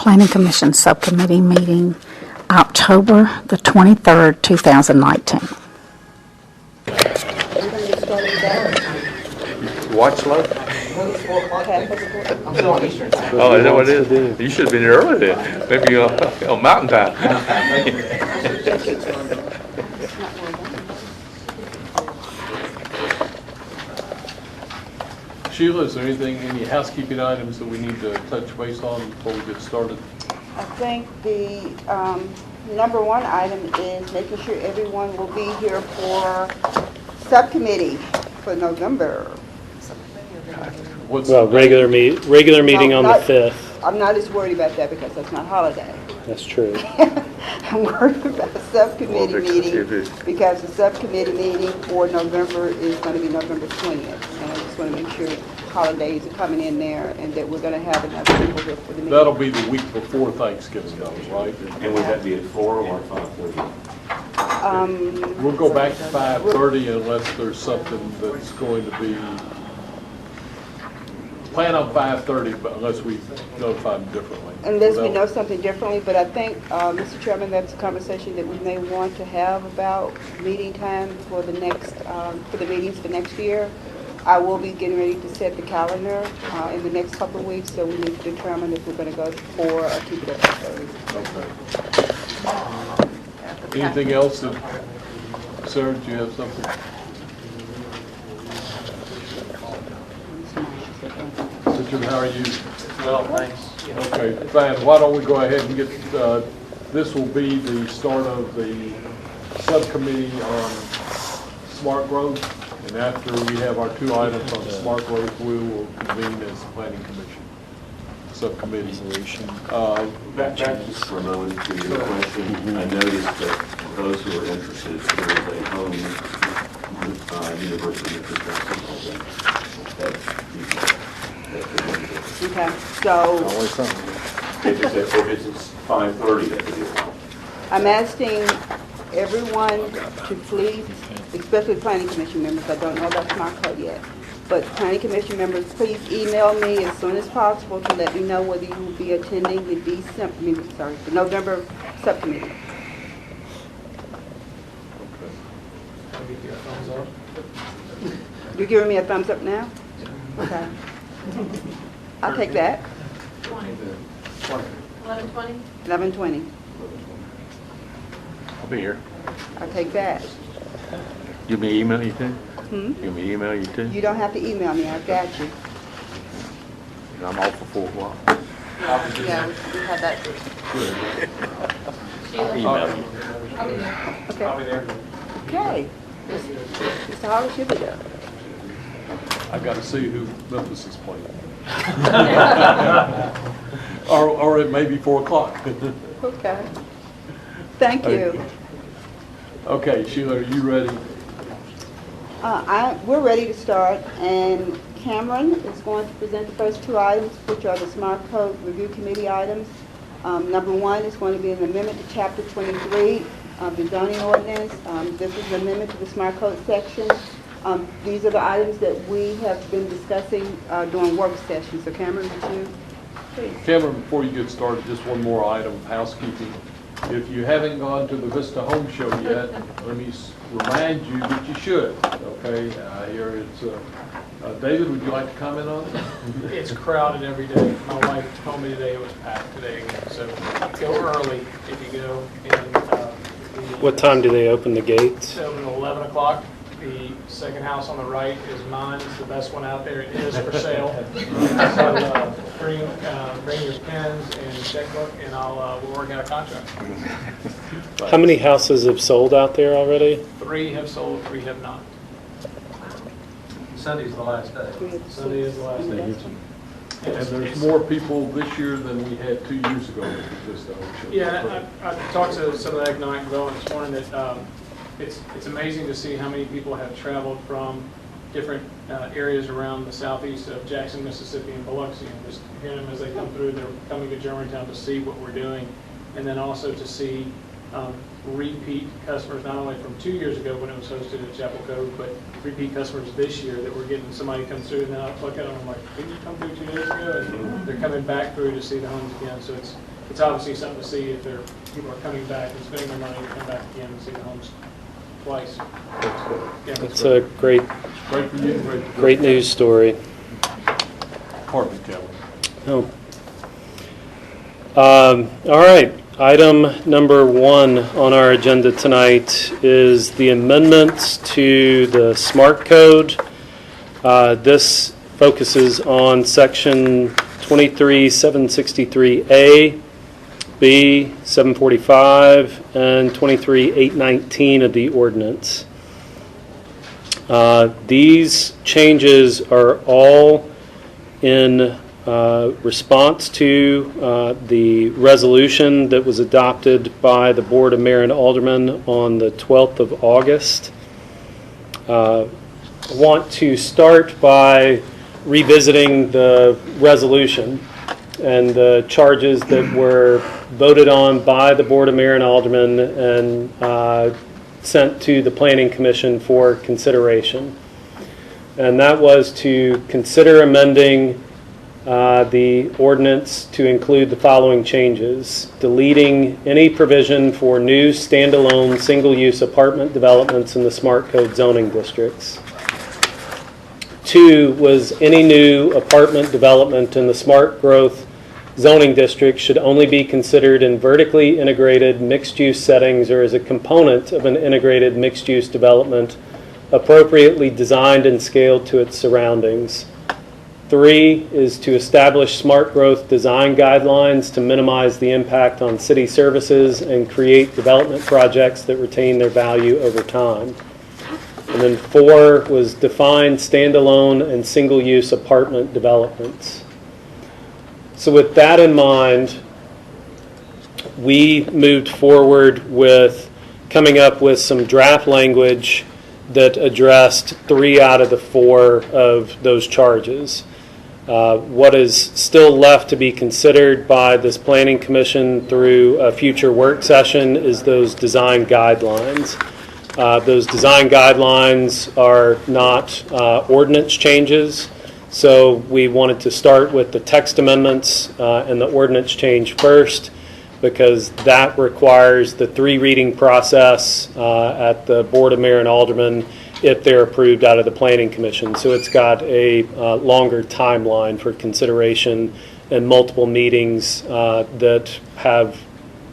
Planning Commission Subcommittee meeting October the 23rd, 2019. Watch slow? Oh, is that what it is? You should have been here early then. Maybe on mountain time. Sheila, is there anything, any housekeeping items that we need to touch base on before we get started? I think the number one item is making sure everyone will be here for subcommittee for November. What's Well, regular meeting No, on the 5th. I'm not as worried about that because that's not holiday. That's true. I'm worried about the subcommittee meeting because the subcommittee meeting for November is going to be November 20th. And I just want to make sure holidays are coming in there and that we're going to have enough people here for the meeting. That'll be the week before Thanksgiving though, right? And would that be at 4 or 5:30? We'll go back to 5:30 unless there's something that's going to be, plan on 5:30, but unless we notify them differently. Unless we know something differently, but I think, Mr. Chairman, that's a conversation that we may want to have about meeting time for the next, for the meetings for next year. I will be getting ready to set the calendar in the next couple of weeks, so we need to determine if we're going to go to 4 or keep it at 5:30. Okay. Anything else? Sarah, do you have something? Richard, how are you? Well, thanks. Okay, fine. Why don't we go ahead and get, this will be the start of the subcommittee on smart growth. And after we have our 2 items on smart growth, we will convene as the planning commission subcommittee. Back just for a moment to your question. I noticed that for those who are interested, there is a home university interest. Okay, so Always something. If it's 5:30, that could be a problem. I'm asking everyone to please, especially planning commission members, I don't know about smart code yet, but planning commission members, please email me as soon as possible to let me know whether you will be attending the the November subcommittee. You're giving me a thumbs up now? Okay. I'll take that. 11:20? 11:20. I'll be here. I'll take that. You may email you too? Hmm? You may email you too? You don't have to email me, I've got you. I'm off for 4 o'clock. Yeah, we had that. Sheila? Email you. I'll be there. Okay. I'll be there. Okay. Mr. Holly should be there. I got to see who Memphis is playing. Or it may be 4 o'clock. Okay. Thank you. Okay, Sheila, are you ready? We're ready to start, and Cameron is going to present the first 2 items, which are the Smart Code Review Committee items. Number 1 is going to be an amendment to Chapter 23 of the zoning ordinance. This is an amendment to the Smart Code section. These are the items that we have been discussing during work sessions. So Cameron, would you please? Cameron, before you get started, just one more item of housekeeping. If you haven't gone to the Vista Home Show yet, let me remind you that you should. Okay, here it's, David, would you like to comment on it? It's crowded every day. My wife told me today it was packed today again. So go early if you go. And, What time do they open the gates? So at 11 o'clock. The second house on the right is mine. It's the best one out there. It is for sale. So bring your pens and checkbook, and we'll work out a contract. How many houses have sold out there already? 3 have sold, 3 have not. Sunday's the last day. Sunday is the last day. And there's more people this year than we had 2 years ago at the Vista Home Show. Yeah, I talked to some of the economic development this morning that it's amazing to see how many people have traveled from different areas around the southeast of Jackson, Mississippi, and Biloxi, and just hearing them as they come through. They're coming to Germantown to see what we're doing, and then also to see repeat customers, not only from 2 years ago when it was hosted at Chapel Cove, but repeat customers this year that we're getting, somebody comes through and then I look at them, I'm like, didn't you come through 2 days ago? And they're coming back through to see the homes again. So it's obviously something to see if people are coming back and spending their money to come back again and see the homes twice. It's a great, Great for you, great for great news story. Pardon me, Kelly. Oh. All right. Item number 1 on our agenda tonight is the amendments to the SMART Code. This focuses on Section 23763A, B, 745, and 23819 of the ordinance. These changes are all in response to the resolution that was adopted by the Board of Mayor and Aldermen on the 12th of August. I want to start by revisiting the resolution and the charges that were voted on by the Board of Mayor and Aldermen and sent to the Planning Commission for consideration. And that was to consider amending the ordinance to include the following changes: deleting any provision for new standalone single-use apartment developments in the SMART Code zoning districts. 2 was any new apartment development in the smart growth zoning district should only be considered in vertically integrated mixed-use settings or as a component of an integrated mixed-use development appropriately designed and scaled to its surroundings. 3 is to establish smart growth design guidelines to minimize the impact on city services and create development projects that retain their value over time. And then 4 was define standalone and single-use apartment developments. So with that in mind, we moved forward with coming up with some draft language that addressed 3 out of the 4 of those charges. What is still left to be considered by this Planning Commission through a future work session is those design guidelines. Those design guidelines are not ordinance changes, so we wanted to start with the text amendments and the ordinance change first, because that requires the 3-reading process at the Board of Mayor and Aldermen if they're approved out of the Planning Commission. So it's got a longer timeline for consideration and multiple meetings that have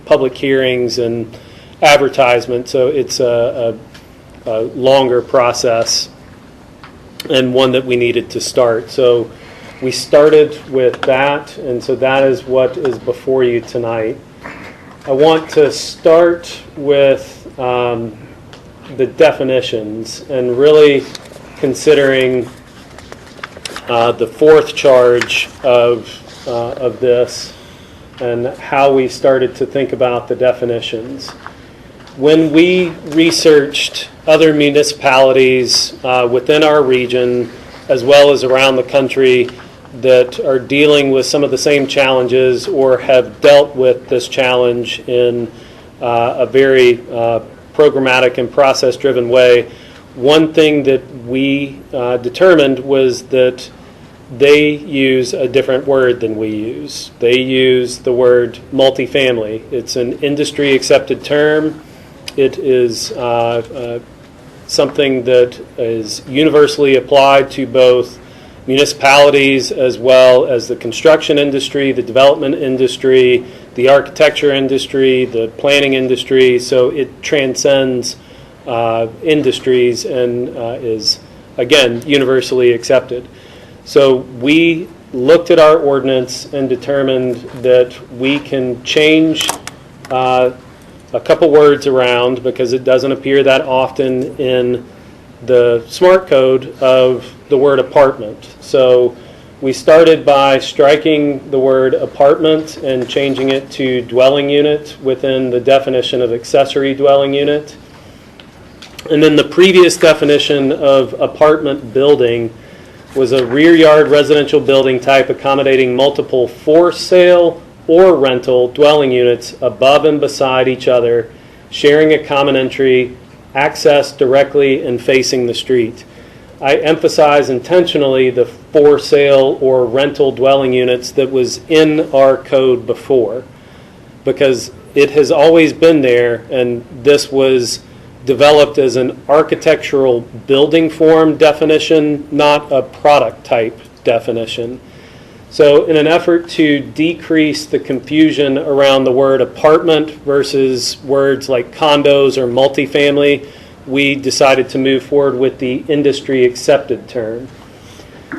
public hearings and advertisement. So it's a longer process and one that we needed to start. So we started with that, and so that is what is before you tonight. I want to start with the definitions and really considering the 4th charge of this and how we started to think about the definitions. When we researched other municipalities within our region as well as around the country that are dealing with some of the same challenges or have dealt with this challenge in a very programmatic and process-driven way, one thing that we determined was that they use a different word than we use. They use the word multifamily. It's an industry-accepted term. It is something that is universally applied to both municipalities as well as the construction industry, the development industry, the architecture industry, the planning industry. So it transcends industries and is, again, universally accepted. So we looked at our ordinance and determined that we can change a couple words around because it doesn't appear that often in the SMART Code of the word apartment. So we started by striking the word apartment and changing it to dwelling unit within the definition of accessory dwelling unit. And then the previous definition of apartment building was a rear yard residential building type accommodating multiple for sale or rental dwelling units above and beside each other sharing a common entry, access directly and facing the street. I emphasize intentionally the for sale or rental dwelling units that was in our code before, because it has always been there, and this was developed as an architectural building form definition, not a product type definition. So in an effort to decrease the confusion around the word apartment versus words like condos or multifamily, we decided to move forward with the industry accepted term.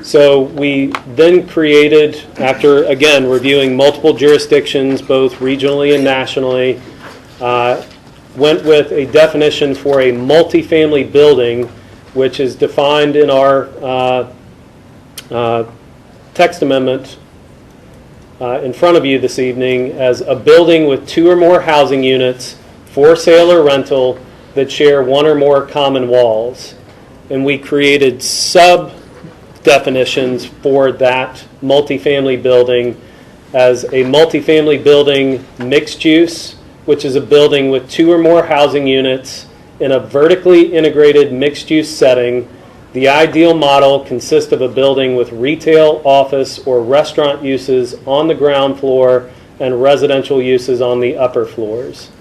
So we then created, after again reviewing multiple jurisdictions, both regionally and nationally, went with a definition for a multifamily building, which is defined in our text amendment in front of you this evening as a building with 2 or more housing units for sale or rental that share 1 or more common walls. And we created sub-definitions for that multifamily building as a multifamily building mixed use, which is a building with 2 or more housing units in a vertically integrated mixed-use setting. The ideal model consists of a building with retail, office, or restaurant uses on the ground floor and residential uses on the upper floors.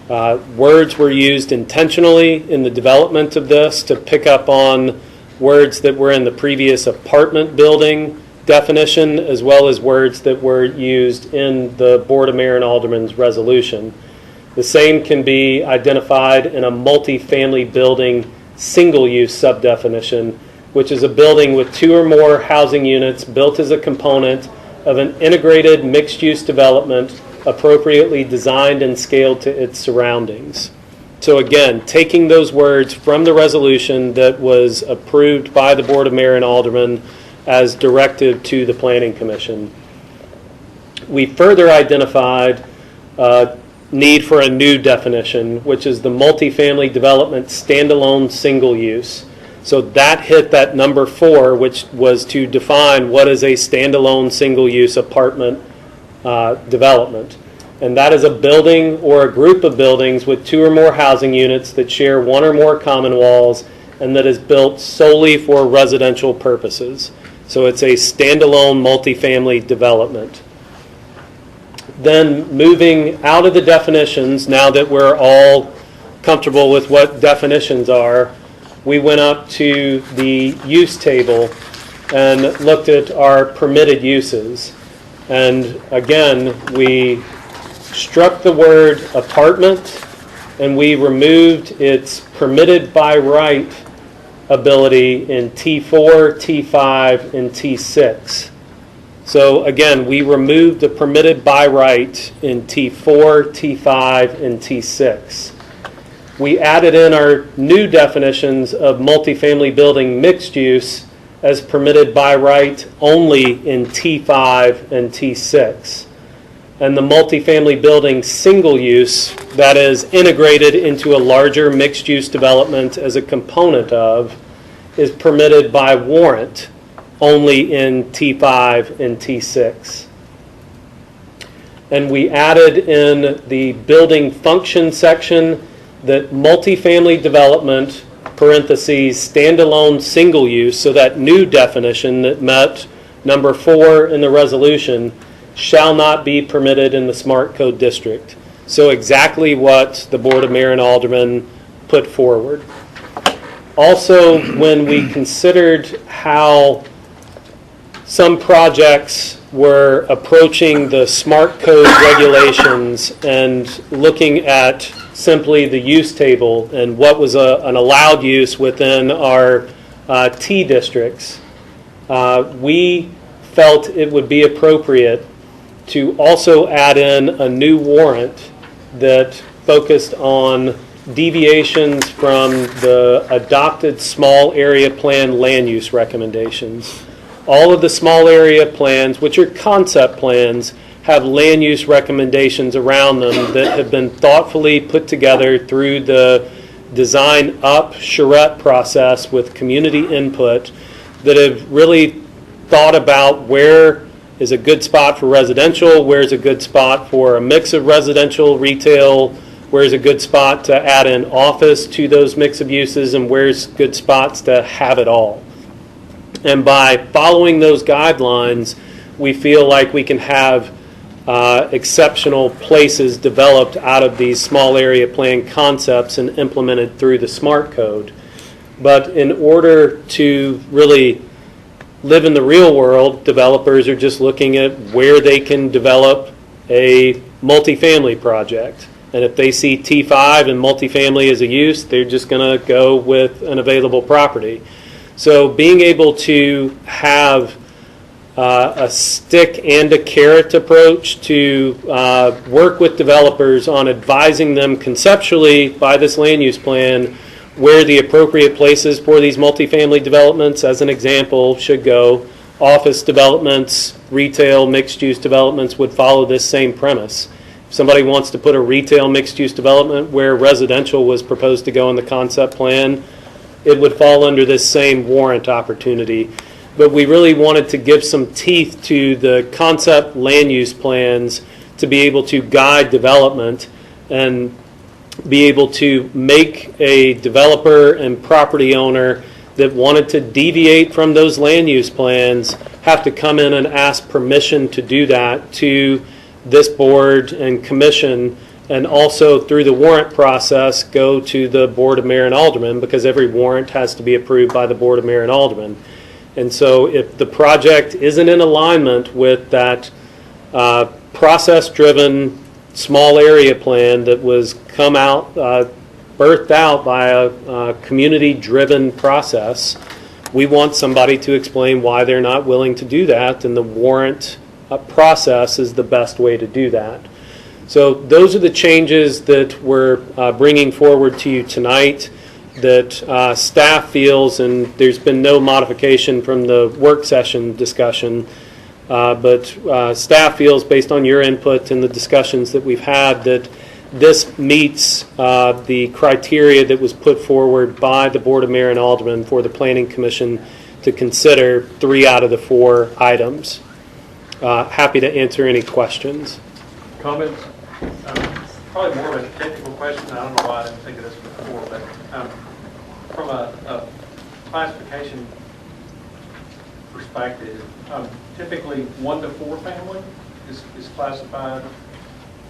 Words were used intentionally in the development of this to pick up on words that were in the previous apartment building definition, as well as words that were used in the Board of Mayor and Aldermen's resolution. The same can be identified in a multifamily building single-use subdefinition, which is a building with 2 or more housing units built as a component of an integrated mixed-use development appropriately designed and scaled to its surroundings. So again, taking those words from the resolution that was approved by the Board of Mayor and Aldermen as directive to the Planning Commission. We further identified need for a new definition, which is the multifamily development standalone single use. So that hit that number 4, which was to define what is a standalone single use apartment development. And that is a building or a group of buildings with 2 or more housing units that share 1 or more common walls and that is built solely for residential purposes. So it's a standalone multifamily development. Then moving out of the definitions, now that we're all comfortable with what definitions are, we went up to the use table and looked at our permitted uses. And again, we struck the word apartment and we removed its permitted by right ability in T4, T5, and T6. So again, we removed the permitted by right in T4, T5, and T6. We added in our new definitions of multifamily building mixed use as permitted by right only in T5 and T6. And the multifamily building single use, that is integrated into a larger mixed use development as a component of, is permitted by warrant only in T5 and T6. And we added in the building function section that multifamily development, parentheses, standalone single use, so that new definition that met number 4 in the resolution, shall not be permitted in the Smart Code District. So exactly what the Board of Mayor and Aldermen put forward. Also, when we considered how some projects were approaching the Smart Code regulations and looking at simply the use table and what was an allowed use within our T districts, we felt it would be appropriate to also add in a new warrant that focused on deviations from the adopted small area plan land use recommendations. All of the small area plans, which are concept plans, have land use recommendations around them that have been thoughtfully put together through the design up charrette process with community input that have really thought about where is a good spot for residential, where's a good spot for a mix of residential, retail, where's a good spot to add an office to those mix of uses, and where's good spots to have it all. And by following those guidelines, we feel like we can have exceptional places developed out of these small area plan concepts and implemented through the SMART code. But in order to really live in the real world, developers are just looking at where they can develop a multifamily project. And if they see T5 and multifamily as a use, they're just going to go with an available property. So being able to have a stick and a carrot approach to work with developers on advising them conceptually by this land use plan where the appropriate places for these multifamily developments, as an example, should go. Office developments, retail mixed-use developments would follow this same premise. If somebody wants to put a retail mixed-use development where residential was proposed to go in the concept plan, it would fall under this same warrant opportunity. But we really wanted to give some teeth to the concept land use plans to be able to guide development and be able to make a developer and property owner that wanted to deviate from those land use plans have to come in and ask permission to do that to this board and commission, and also through the warrant process go to the Board of Mayor and Aldermen, because every warrant has to be approved by the Board of Mayor and Aldermen. And so if the project isn't in alignment with that process-driven small area plan that was birthed out by a community-driven process, we want somebody to explain why they're not willing to do that, and the warrant process is the best way to do that. So those are the changes that we're bringing forward to you tonight that staff feels, and there's been no modification from the work session discussion, but staff feels, based on your input and the discussions that we've had, that this meets the criteria that was put forward by the Board of Mayor and Aldermen for the Planning Commission to consider 3 out of the 4 items. Happy to answer any questions. Comments? Probably more of a technical question. I don't know why I didn't think of this before, but from a classification perspective, typically 1 to 4 family is classified,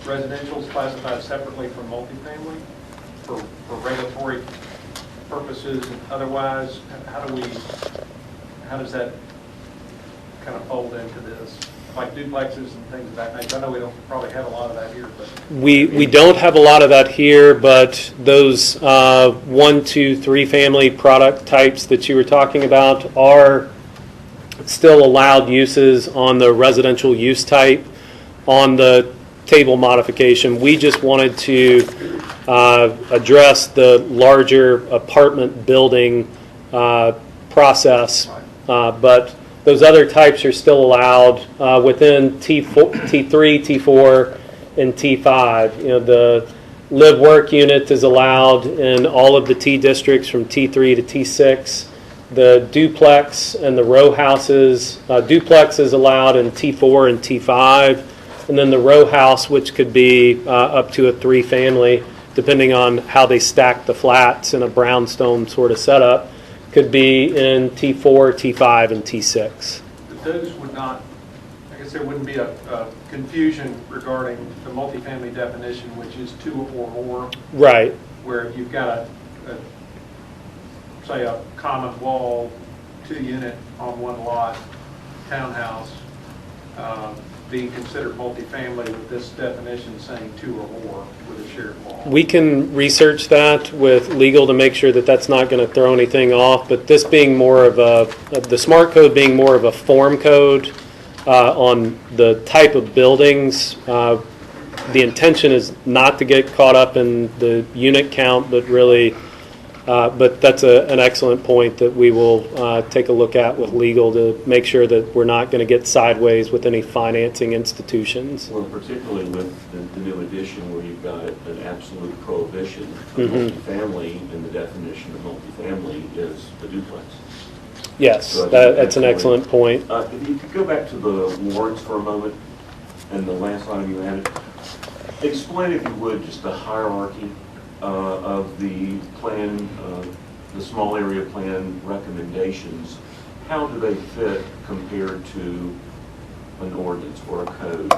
residential is classified separately from multifamily for regulatory purposes and otherwise. How does that kind of fold into this? Like duplexes and things of that nature. I know we don't probably have a lot of that here, but We don't have a lot of that here, but those 1, 2, 3 family product types that you were talking about are still allowed uses on the residential use type. On the table modification, we just wanted to address the larger apartment building process, but those other types are still allowed within T3, T4, and T5. You know, the live-work unit is allowed in all of the T districts from T3 to T6. The duplex and the row houses, duplex is allowed in T4 and T5, and then the row house, which could be up to a 3-family, depending on how they stack the flats in a brownstone sort of setup, could be in T4, T5, and T6. But those would not, I guess there wouldn't be a confusion regarding the multifamily definition, which is 2 or more. Right. Where you've got say a common wall, 2-unit on one lot, townhouse, being considered multifamily with this definition saying 2 or more with a shared wall. We can research that with legal to make sure that that's not going to throw anything off, but this being more of the SMART code being more of a form code on the type of buildings, the intention is not to get caught up in the unit count, but really, but that's an excellent point that we will take a look at with legal to make sure that we're not going to get sideways with any financing institutions. Well, particularly with the new edition where you've got an absolute prohibition of multifamily, and the definition of multifamily is a duplex. Yes, So that's an excellent point. If you could go back to the warrants for a moment, and the last item you added. Explain, if you would, just the hierarchy of the plan, the small area plan recommendations. How do they fit compared to an ordinance or a code?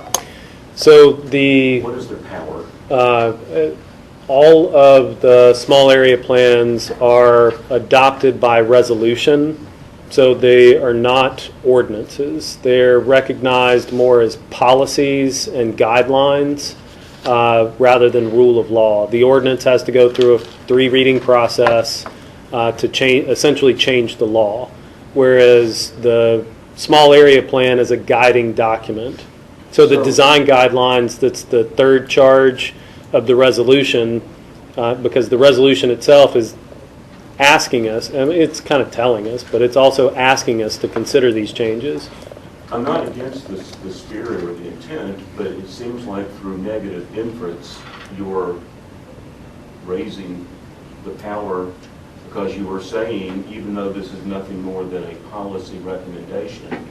So the What is their power? all of the small area plans are adopted by resolution, so they are not ordinances. They're recognized more as policies and guidelines rather than rule of law. The ordinance has to go through a 3-reading process to essentially change the law, whereas the small area plan is a guiding document. So the design guidelines, that's the third charge of the resolution, because the resolution itself is asking us, I mean, it's kind of telling us, but it's also asking us to consider these changes. I'm not against the spirit or the intent, but it seems like through negative inference, you're raising the power, because you are saying, even though this is nothing more than a policy recommendation,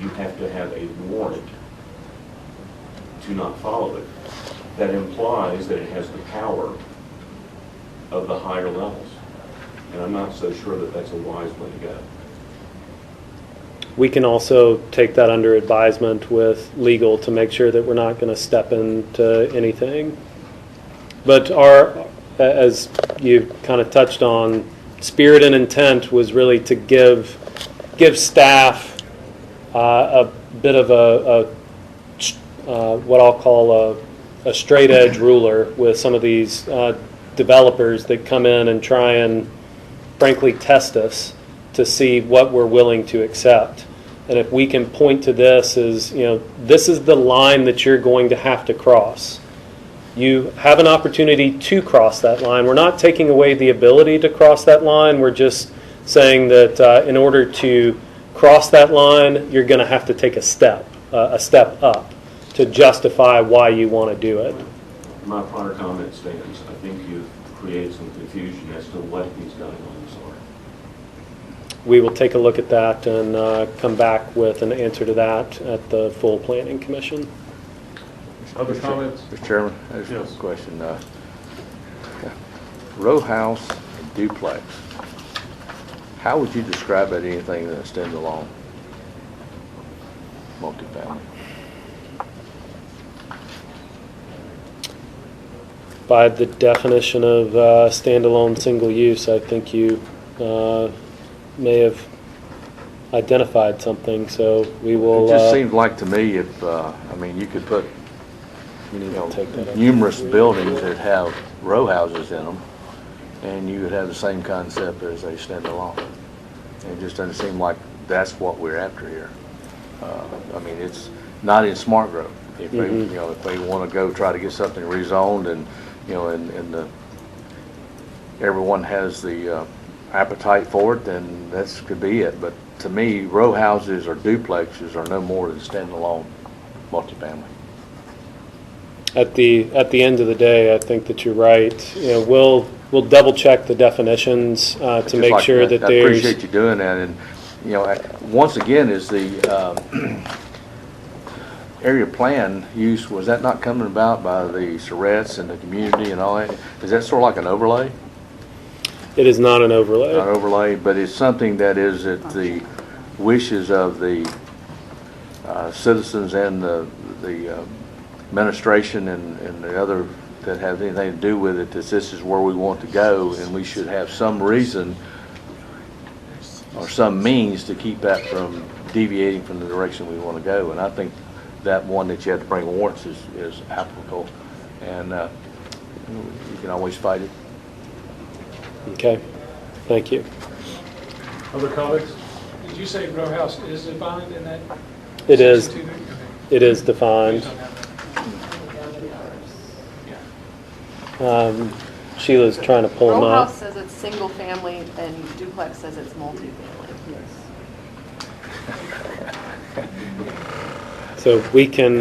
you have to have a warrant to not follow it. That implies that it has the power of the higher levels. And I'm not so sure that that's a wise way to go. We can also take that under advisement with legal to make sure that we're not going to step into anything. But as you kind of touched on, spirit and intent was really to give staff a bit of what I'll call a straight edge ruler with some of these developers that come in and try and frankly test us to see what we're willing to accept. And if we can point to this as, this is the line that you're going to have to cross. You have an opportunity to cross that line. We're not taking away the ability to cross that line. We're just saying that in order to cross that line, you're going to have to take a step up to justify why you want to do it. My prior comment stands. I think you've created some confusion as to what these guidelines are. We will take a look at that and come back with an answer to that at the full planning commission. Other comments? Mr. Chairman, I just have Yes. a question. Row house and duplex, how would you describe that anything that stands alone? Multifamily. By the definition of standalone single use, I think you may have identified something, so we will... It just seems like to me if, you could put take that up. numerous buildings that have row houses in them, and you would have the same concept as a standalone. It just doesn't seem like that's what we're after here. It's not in smart growth. If they, if they want to go try to get something rezoned and, everyone has the appetite for it, then that could be it. But to me, row houses or duplexes are no more than standalone multifamily. At the end of the day, I think that you're right. We'll double check the definitions to Just make like sure that I there's... appreciate you doing that. And, once again, is the area plan use, was that not coming about by the Surretts and the community and all that? Is that sort of like an overlay? It is not an overlay. Not overlay, but it's something that is at the wishes of the citizens and the administration and the other that have anything to do with it, that this is where we want to go, and we should have some reason or some means to keep that from deviating from the direction we want to go. And I think that one that you have to bring warrants is applicable, and you can always fight it. Okay, thank you. Other comments? Did you say row house is defined in that? It is. section 2? Okay. It is defined. Sheila's trying to pull them Row up. house says it's single family and duplex says it's multifamily. So we can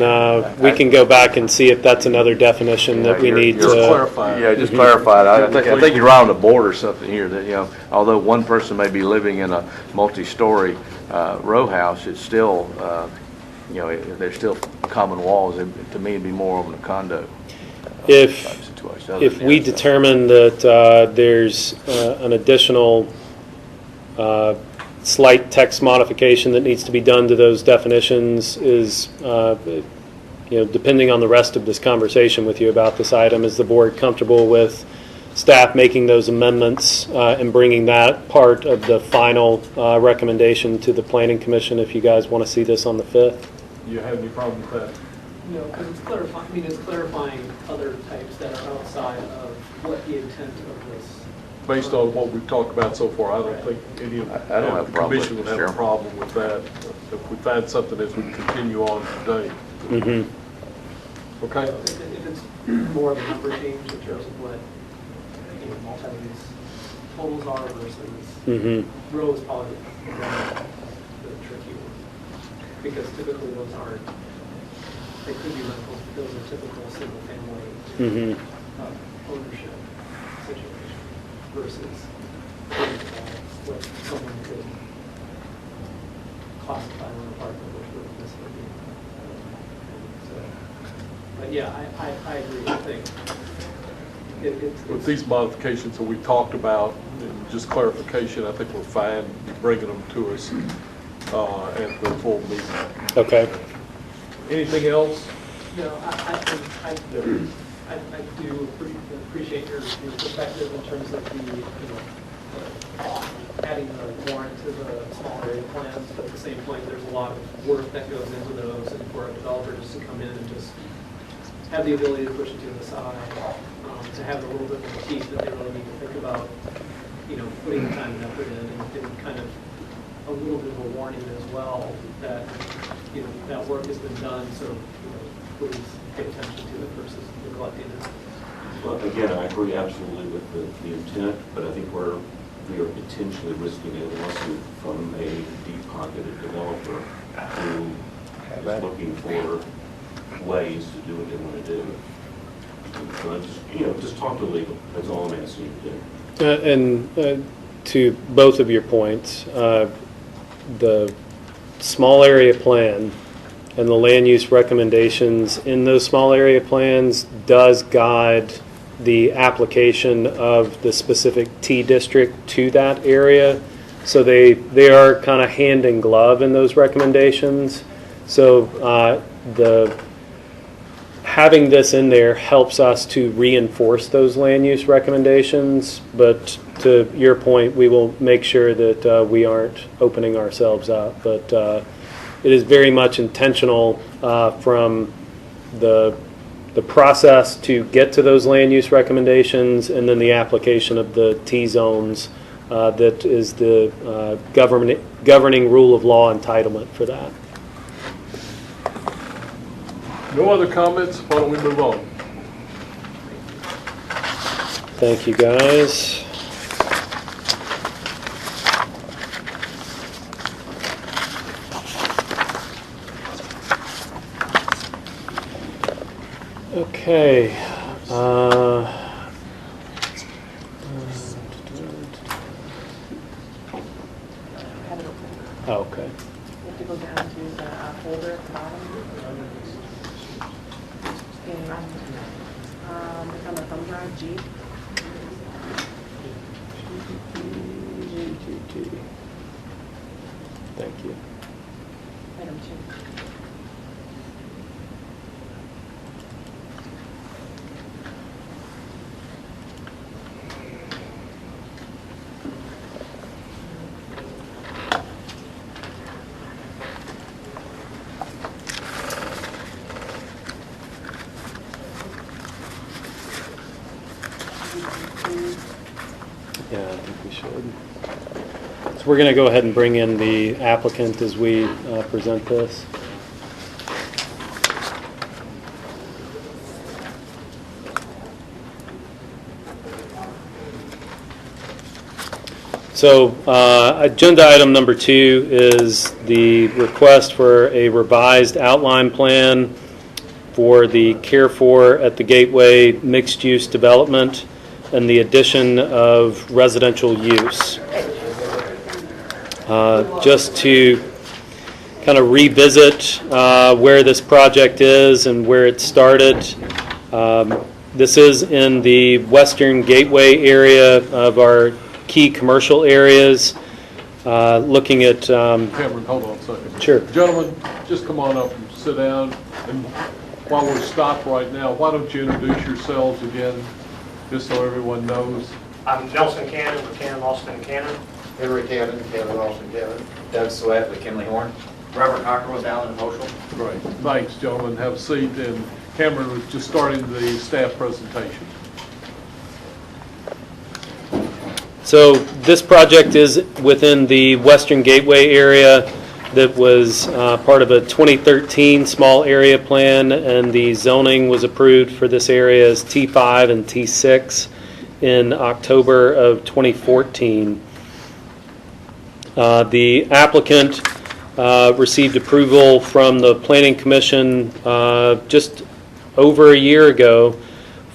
go back and see if that's another definition that we need to... Yeah, just clarify it. I think you're on the board or something here, that, although one person may be living in a multi-story row house, it's still there's still common walls, to me, it'd be more of a condo If, type situation. other if than we that. determine that there's an additional slight text modification that needs to be done to those definitions is, depending on the rest of this conversation with you about this item, is the board comfortable with staff making those amendments and bringing that part of the final recommendation to the Planning Commission if you guys want to see this on the 5th? Do you have any problem with that? No, because it's clarifying, it's clarifying other types that are outside of what the intent of this. Based on what we've talked about so far, I don't think any of I don't have a the problem with commission it, would have a Chairman. problem with that. If we find something as we continue on today. Mm-hmm. Okay? If it's more of a number change in terms of what, multi-use totals are versus Mm-hmm. row is probably the tricky one. Because typically those aren't, they could be rentals, but those are typical single-family Mm-hmm. ownership situation versus what someone could classify an apartment, which would necessarily be. So, but yeah, I agree. I think With these modifications that we talked about, and just clarification, I think we're fine bringing them to us at the full meeting. Okay. Anything else? No, I do appreciate your perspective in terms of adding the warrant to the small area plans, but at the same point, there's a lot of work that goes into those, and for a developer just to come in and just have the ability to push it to the side, to have a little bit more teeth that they really need to think about, putting the time and effort in, and kind of a little bit of a warning as well that, that work has been done, so, please pay attention to it versus neglecting it. Well, again, I agree absolutely with the intent, but I think we are potentially risking a lawsuit from a deep-pocketed developer who is looking for ways to do what they want to do. So just talk to legal. That's all I'm asking you to do. And to both of your points, the small area plan and the land use recommendations in those small area plans does guide the application of the specific T district to that area. So they are kind of hand in glove in those recommendations. So having this in there helps us to reinforce those land use recommendations, but to your point, we will make sure that we aren't opening ourselves up. But it is very much intentional from the process to get to those land use recommendations, and then the application of the T zones that is the governing rule of law entitlement for that. No other comments? Why don't we move on? Thank you, guys. Okay. Okay. You have to go down to the folder at the bottom. And it's on the thumb drive, G. Thank you. Item 2. Yeah, I think we should. So we're going to go ahead and bring in the applicant as we present this. So agenda item number 2 is the request for a revised outline plan for the Care For at the Gateway mixed-use development and the addition of residential use. Just to kind of revisit where this project is and where it started. This is in the western gateway area of our key commercial areas, looking at... Cameron, hold on a second. Sure. Gentlemen, just come on up and sit down. And while we're stopped right now, why don't you introduce yourselves again, just so everyone knows? I'm Nelson Cannon with Cannon, Austin and Cannon. Henry Cannon, Cannon, Austin, Cannon. Doug Sweat with Kinley Horn. Robert Cocker with Allen and Moschel. Great. Thanks, gentlemen. Have a seat. And Cameron was just starting the staff presentation. So this project is within the Western Gateway area that was part of a 2013 small area plan, and the zoning was approved for this area as T5 and T6 in October of 2014. The applicant received approval from the Planning Commission just over a year ago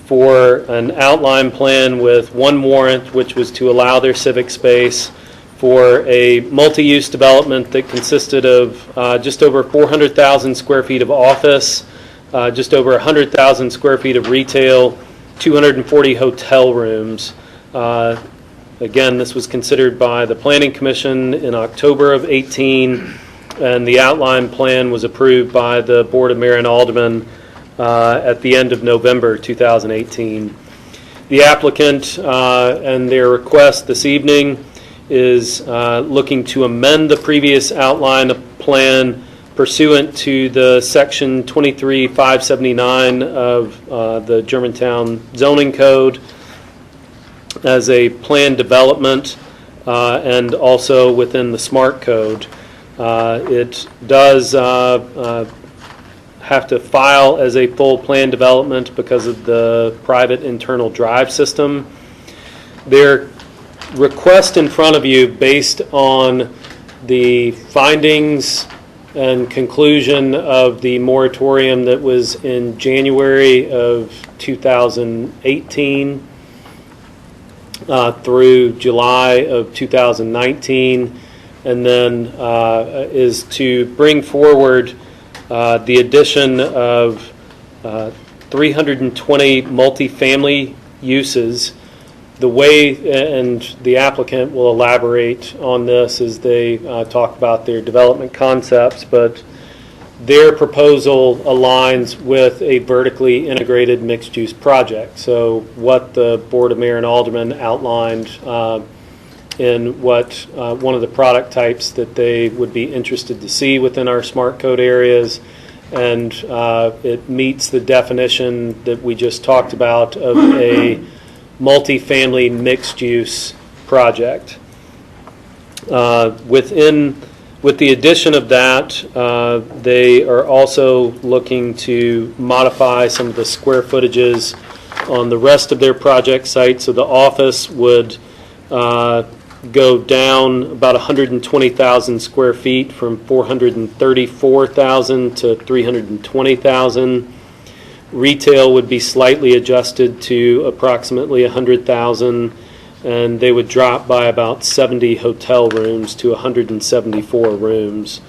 for an outline plan with one warrant, which was to allow their civic space for a multi-use development that consisted of just over 400,000 square feet of office, just over 100,000 square feet of retail, 240 hotel rooms. Again, this was considered by the Planning Commission in October of 18, and the outline plan was approved by the Board of Mayor and Aldermen at the end of November 2018. The applicant and their request this evening is looking to amend the previous outline plan pursuant to the section 23579 of the Germantown zoning code as a plan development and also within the SMART code. It does have to file as a full plan development because of the private internal drive system. Their request in front of you, based on the findings and conclusion of the moratorium that was in January of 2018 through July of 2019, and then is to bring forward the addition of 320 multifamily uses. The way, and the applicant will elaborate on this as they talk about their development concepts, but their proposal aligns with a vertically integrated mixed-use project. So what the Board of Mayor and Aldermen outlined in what one of the product types that they would be interested to see within our SMART code areas, and it meets the definition that we just talked about of a multifamily mixed-use project. With the addition of that, they are also looking to modify some of the square footages on the rest of their project site. So the office would go down about 120,000 square feet from 434,000 to 320,000. Retail would be slightly adjusted to approximately 100,000, and they would drop by about 70 hotel rooms to 174 rooms.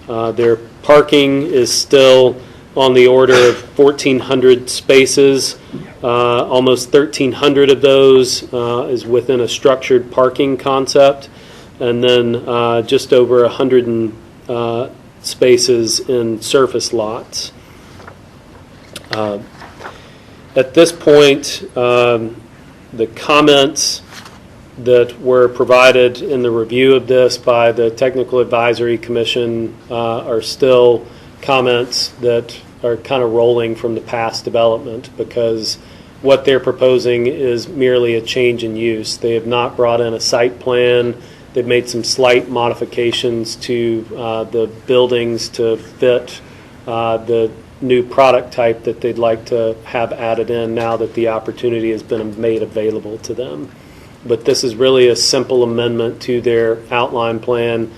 Their parking is still on the order of 1,400 spaces. Almost 1,300 of those is within a structured parking concept, and then just over 100 spaces in surface lots. At this point, the comments that were provided in the review of this by the Technical Advisory Commission are still comments that are kind of rolling from the past development, because what they're proposing is merely a change in use. They have not brought in a site plan. They've made some slight modifications to the buildings to fit the new product type that they'd like to have added in now that the opportunity has been made available to them. But this is really a simple amendment to their outline plan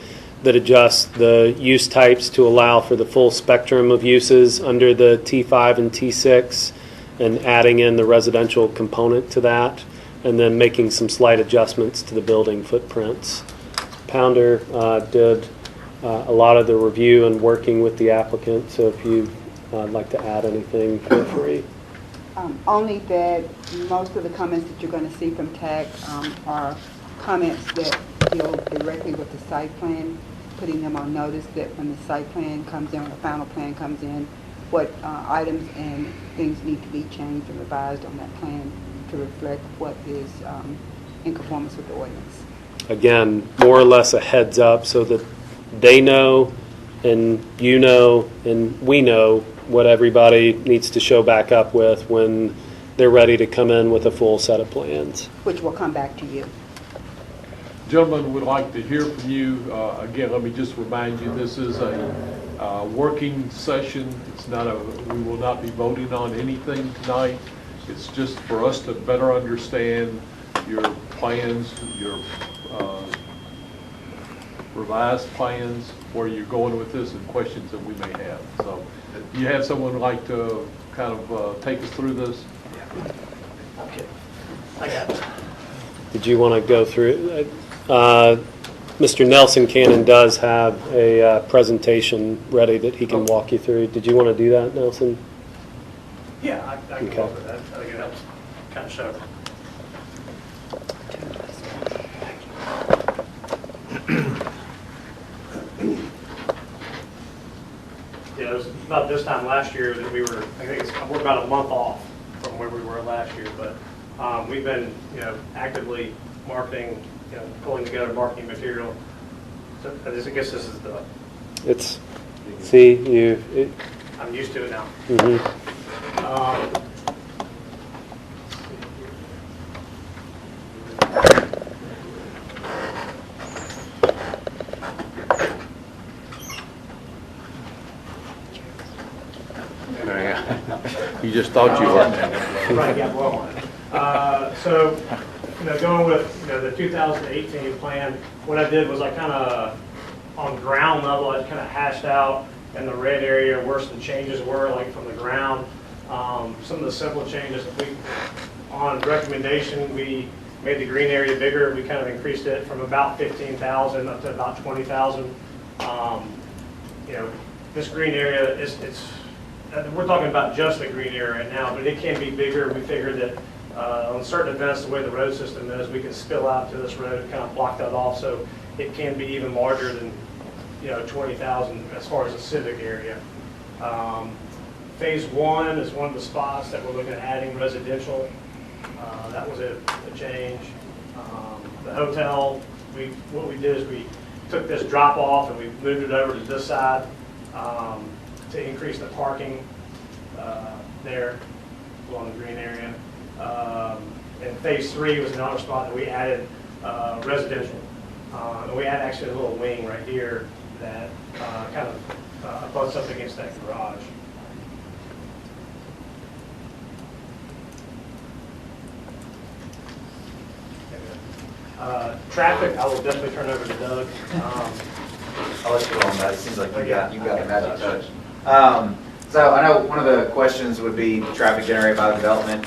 that adjusts the use types to allow for the full spectrum of uses under the T5 and T6, and adding in the residential component to that, and then making some slight adjustments to the building footprints. Pounder did a lot of the review and working with the applicant, so if you'd like to add anything, feel free. Only that most of the comments that you're going to see from TAC are comments that deal directly with the site plan, putting them on notice that when the site plan comes in, when the final plan comes in, what items and things need to be changed and revised on that plan to reflect what is in conformance with the ordinance. Again, more or less a heads up so that they know and you know and we know what everybody needs to show back up with when they're ready to come in with a full set of plans. Which will come back to you. Gentlemen, would like to hear from you. Again, let me just remind you, this is a working session. It's not we will not be voting on anything tonight. It's just for us to better understand your plans, your revised plans, where you're going with this, and questions that we may have. So, do you have someone who'd like to kind of take us through this? Okay. I got it. Did you want to go through? Mr. Nelson Cannon does have a presentation ready that he can walk you through. Did you want to do that, Nelson? Yeah, I can Okay. go over that. I think it helps kind of show. Yeah, it was about this time last year that we're about a month off from where we were last year, but we've been, actively marketing, pulling together marketing material. So I guess this is It's, see, I'm used to it now. mhm. You just thought you were. Right, yeah, well, so, going with, the 2018 plan, what I did was I kind of, on ground level, I kind of hashed out in the red area where some changes were, like from the ground. Some of the simple changes, on recommendation, we made the green area bigger. We kind of increased it from about 15,000 up to about 20,000. This green area, we're talking about just the green area right now, but it can be bigger. We figured that on certain events, the way the road system is, we can spill out to this road and kind of block that off, so it can be even larger than 20,000 as far as the civic area. Phase 1 is one of the spots that we're looking at adding residential. That was a change. The hotel, what we did is we took this drop off and we moved it over to this side to increase the parking there along the green area. And phase 3 was another spot that we added residential. And we had actually a little wing right here that kind of butts up against that garage. Traffic, I will definitely turn over to Doug. I'll let you go on that. It seems like you got the magic touch. So I know one of the questions would be traffic generated by the development.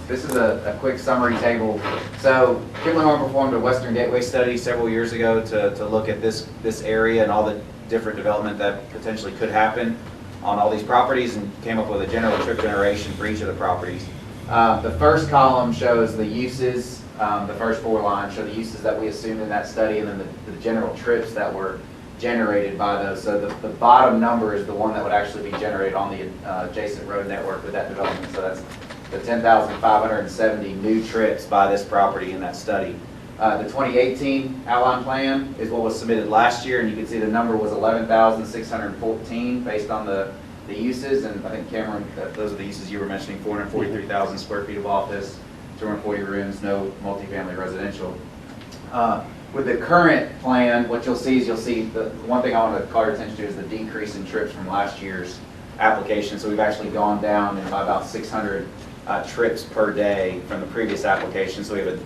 This is a quick summary table. So Kimberly Horn performed a Western Gateway study several years ago to look at this area and all the different development that potentially could happen on all these properties, and came up with a general trip generation for each of the properties. The first column shows the uses. The first 4 lines show the uses that we assumed in that study, and then the general trips that were generated by those. So the bottom number is the one that would actually be generated on the adjacent road network with that development. So that's the 10,570 new trips by this property in that study. The 2018 outline plan is what was submitted last year, and you can see the number was 11,614 based on the uses. And I think, Cameron, those are the uses you were mentioning: 443,000 square feet of office, 240 rooms, no multifamily residential. With the current plan, what you'll see is the one thing I want to call your attention to is the decrease in trips from last year's application. So we've actually gone down by about 600 trips per day from the previous application. So we have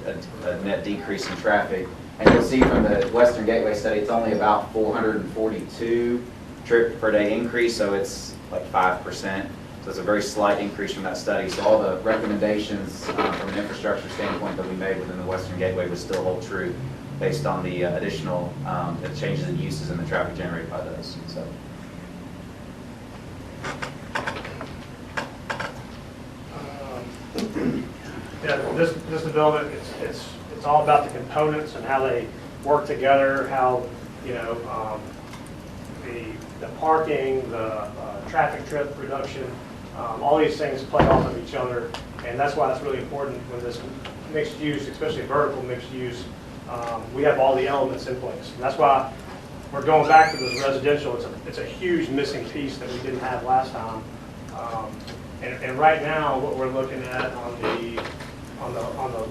a net decrease in traffic. And you'll see from the Western Gateway study, it's only about 442 trip per day increase. So it's like 5%. So it's a very slight increase from that study. So all the recommendations from an infrastructure standpoint that we made within the Western Gateway would still hold true. based on the additional the changes in uses and the traffic generated by those. So. Yeah, this development, it's all about the components and how they work together, how, you know, the parking, the traffic trip reduction, all these things play off of each other, and that's why it's really important when this mixed use, especially vertical mixed use, we have all the elements in place. And that's why we're going back to this residential. It's a huge missing piece that we didn't have last time. And right now, what we're looking at on the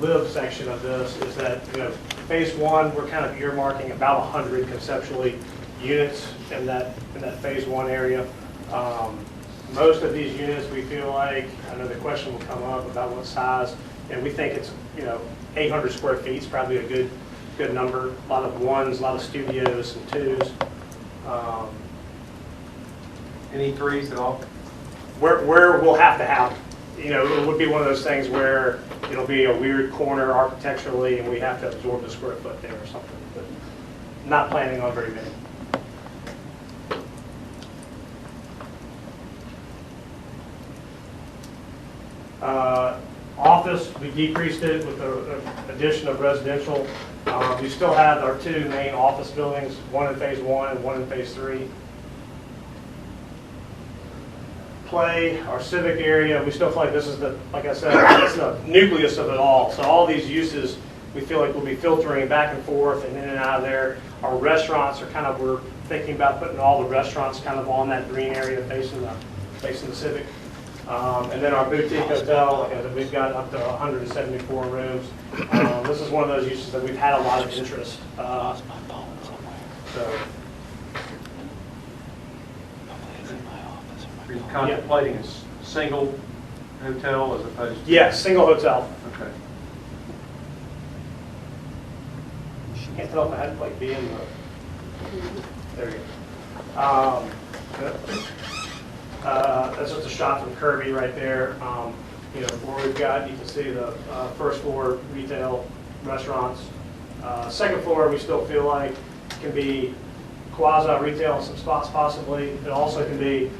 live section of this is that, you know, phase one, we're kind of earmarking about 100 conceptually units in that phase one area. Most of these units, we feel like, I know the question will come up about what size, and we think it's, you know, 800 square feet is probably a good number. A lot of ones, a lot of studios and twos. Any threes at all? Where we'll have to have, you know, it would be one of those things where it'll be a weird corner architecturally and we have to absorb the square foot there or something, but not planning on very many. Office, we decreased it with the addition of residential. We still have our two main office buildings, one in phase one and one in phase three. Play, our civic area, we still feel like this is the, like I said, it's the nucleus of it all. So all these uses, we feel like we'll be filtering back and forth and in and out of there. Our restaurants are kind of, we're thinking about putting all the restaurants kind of on that green area facing the civic. And then our boutique hotel, we've got up to 174 rooms. This is one of those uses that we've had a lot of interest. So. Are you contemplating a single hotel as opposed to? Yeah, single hotel. Okay. Can't tell if I had like B in the. There you go. That's just a shot from Kirby right there. You know, where we've got, you can see the first floor retail restaurants. Second floor, we still feel like can be quasi retail in some spots possibly. It also can be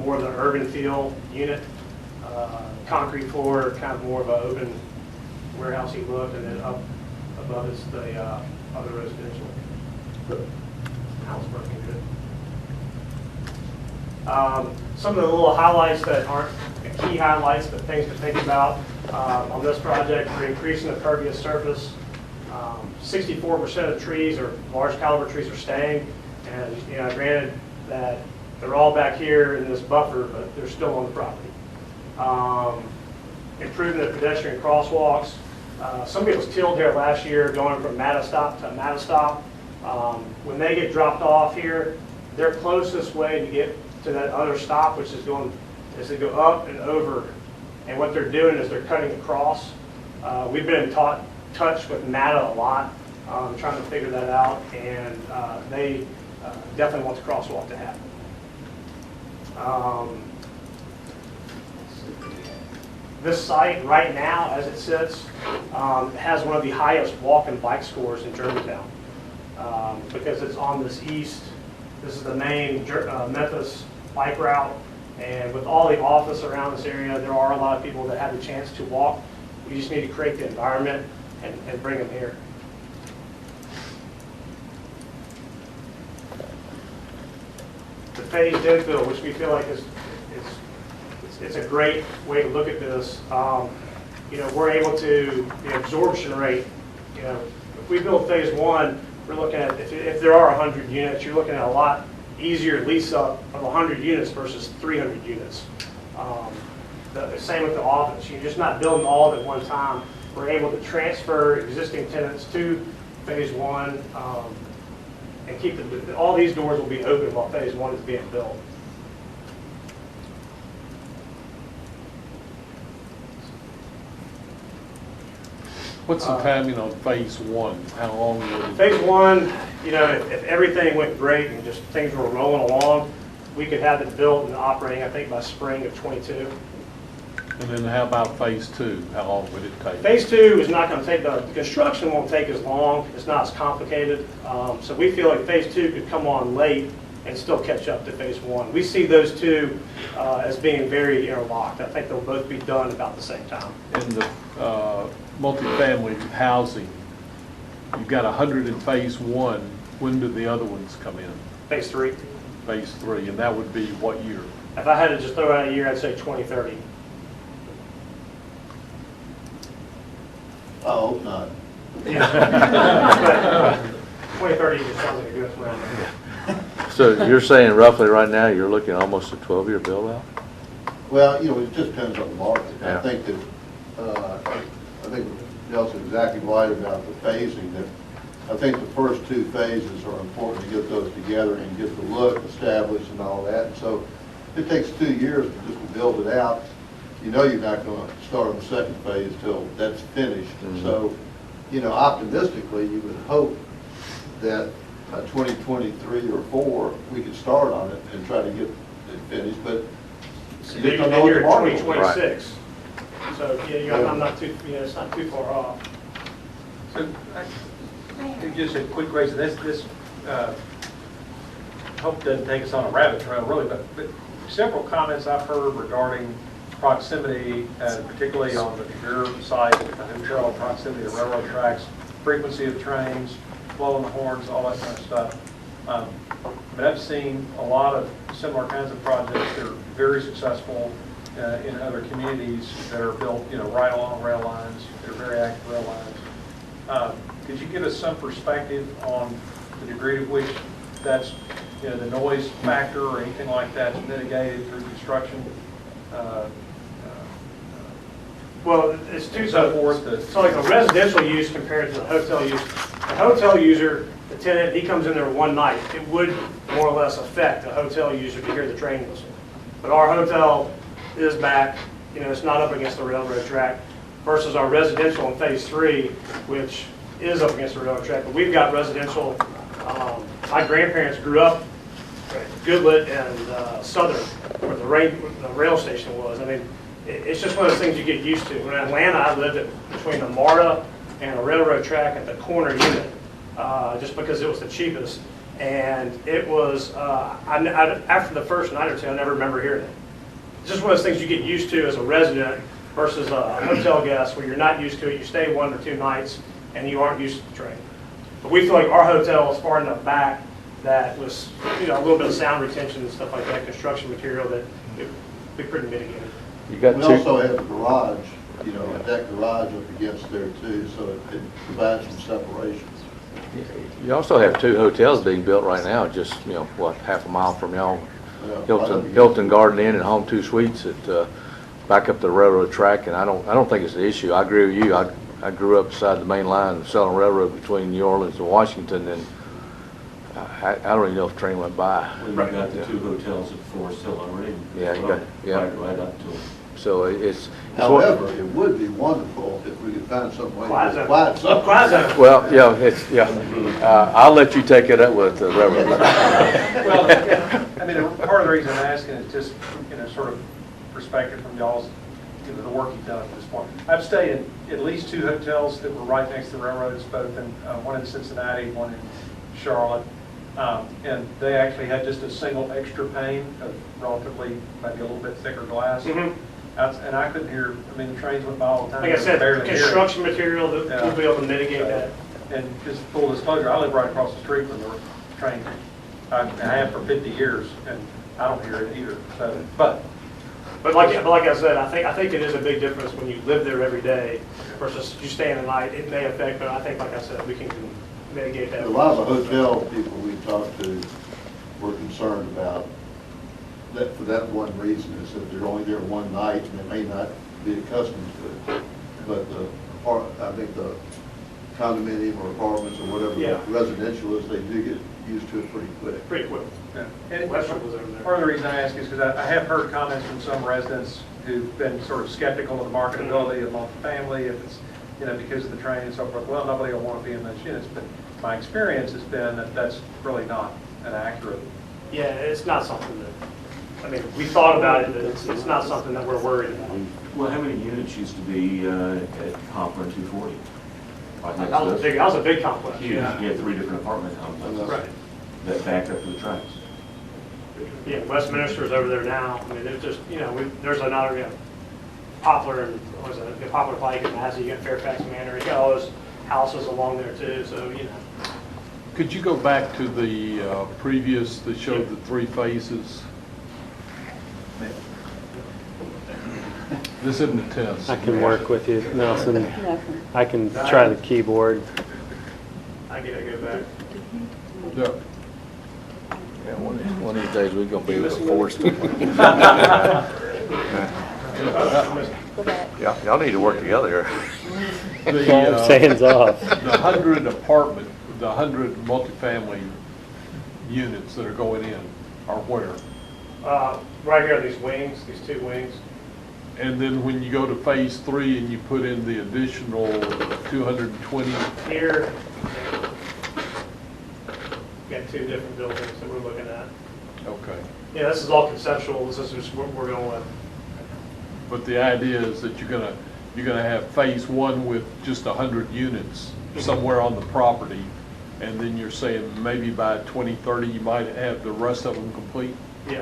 more of the urban feel unit, concrete floor, kind of more of an open warehousey look, and then up above is the other residential. House working good. Some of the little highlights that aren't key highlights, but things to think about on this project, we're increasing the pervious surface. 64% of trees or large caliber trees are staying, and you know, granted that they're all back here in this buffer, but they're still on the property. Improving the pedestrian crosswalks. Somebody was killed here last year going from Matastop to Matastop. When they get dropped off here, their closest way to get to that other stop, which is to go up and over. And what they're doing is they're cutting across. We've been in touch with MATA a lot, trying to figure that out, and they definitely want the crosswalk to happen. This site right now, as it sits, has one of the highest walk and bike scores in Germantown because it's on this east. This is the main Memphis bike route, and with all the office around this area, there are a lot of people that have the chance to walk. We just need to create the environment and bring them here. The phased infill, which we feel like it's a great way to look at this. You know, we're able to, the absorption rate, you know, if we build phase one, we're looking at, if there are 100 units, you're looking at a lot easier lease up of 100 units versus 300 units. The same with the office. You're just not building all at one time. We're able to transfer existing tenants to phase one and keep all these doors will be open while phase one is being built. What's the timing on phase one? How long will it? Phase one, you know, if everything went great and just things were rolling along, we could have it built and operating, I think, by spring of '22. And then how about phase two? How long would it take? Phase 2 is not going to take, the construction won't take as long, it's not as complicated. So we feel like phase 2 could come on late and still catch up to phase 1. We see those two as being very interlocked. I think they'll both be done about the same time. In the multifamily housing, you've got 100 in phase one. When do the other ones come in? Phase 3. Phase three, and that would be what year? If I had to just throw out a year, I'd say 2030. I hope not. 2030 just sounds like a good round number. So you're saying roughly right now, you're looking at almost a 12-year build out? Well, you know, it just depends on the market. Yeah. I think that, I think Nelson's exactly right about the phasing, that I think the first two phases are important to get those together and get the look established and all that. And so it takes 2 years just to build it out. You know you're not going to start on the second phase till that's finished. So, you know, optimistically, you would hope that by 2023 or 4, we could start on it and try to get it finished, but Then you're at 2026. So, yeah, I'm not too, it's not too far off. So, just a quick question, this hope doesn't take us on a rabbit trail really, but several comments I've heard regarding proximity, particularly on the rear side of the hotel, proximity to railroad tracks, frequency of trains, blowing the horns, all that kind of stuff. But I've seen a lot of similar kinds of projects that are very successful in other communities that are built, right along rail lines. They're very active rail lines. Could you give us some perspective on the degree to which that's, the noise factor or anything like that's mitigated through construction? Well, it's two, So forth, so like a residential use compared to the hotel use. The hotel user, the tenant, he comes in there one night. It would more or less affect the hotel user to hear the train whistle. But our hotel is back, it's not up against the railroad track, versus our residential in phase 3, which is up against the railroad track. But we've got residential, my grandparents grew up at Goodlet and Southern, where the rail station was. I mean, it's just one of those things you get used to. When in Atlanta, I lived between the MARTA and a railroad track at the corner unit, just because it was the cheapest. And it was, after the first night or two, I never remember hearing it. It's just one of those things you get used to as a resident versus a hotel guest where you're not used to it. You stay 1 or 2 nights and you aren't used to the train. But we feel like our hotel is far enough back that was, a little bit of sound retention and stuff like that, construction material, that it would be pretty mitigated. You got we two. also have the garage, a deck garage up against there too, so it provides some separation. You also have 2 hotels being built right now, just, half a mile from y'all. Hilton Garden Inn and Home 2 Suites at back up the railroad track, and I don't think it's an issue. I agree with you. I grew up beside the main line, the Southern Railroad between New Orleans and Washington, and I don't even know if a train went by. When you got the 2 hotels at Forest Hill on Ring. Yeah, you got, yeah. Right up to them. So it's. However, it would be wonderful if we could find some way to Quasi. quiet something. Well, I'll let you take it up with the railroad. Well, part of the reason I'm asking is just, sort of perspective from y'all's, the work you've done at this point. I've stayed in at least 2 hotels that were right next to the railroads, both in, one in Cincinnati, one in Charlotte. And they actually had just a single extra pane of relatively, maybe a little bit thicker glass. And I couldn't hear, the trains went by all the time. Like I said, barely hear it. construction material that we'll be able to mitigate that. And just full disclosure, I live right across the street from the train. I have for 50 years, and I don't hear it either. So, But like I said, I think it is a big difference when you live there every day versus you stay in the night. It may affect, but I think, like I said, we can mitigate that. A lot of the hotel people we talked to were concerned about that for that one reason, is that they're only there one night and they may not be accustomed to it. But I think the condominium or apartments or whatever residential is, they do get used to it pretty quick. yeah. And Western was over there. part of the reason I ask is because I have heard comments from some residents who've been sort of skeptical of the marketability of multifamily, if it's, because of the train and so forth. Well, nobody will want to be in those units, but my experience has been that that's really not an accurate. Yeah, it's not something that I mean, we thought about it, but it's not something that we're worried about. Well, how many units used to be at Poplar and 240? Right next That to was a us? big, that was a big complex. Huge. Yeah. You had 3 different apartment complexes. Right. That backed up to the tracks. Yeah, Westminster's over there now. I mean, there's just, there's another, Poplar and, what was it, Poplar Pike and Massey, you got Fairfax Manor, you got all those houses along there too, so, Could you go back to the previous that showed the 3 phases? This isn't a test. I can work with you, Nelson. I can try the keyboard. I gotta go back. Yeah. Yeah, one of these days, we're gonna be forced. Yeah, y'all need to work together. Hands off. The 100 apartment, the 100 multifamily units that are going in are where? Right here, these wings, these 2 wings. And then when you go to phase 3 and you put in the additional 220, Here, got 2 different buildings that we're looking at. okay. Yeah, this is all conceptual, this is just what we're going with. But the idea is that you're gonna have phase 1 with just 100 units somewhere on the property, and then you're saying maybe by 2030 you might have the rest of them complete? Yeah,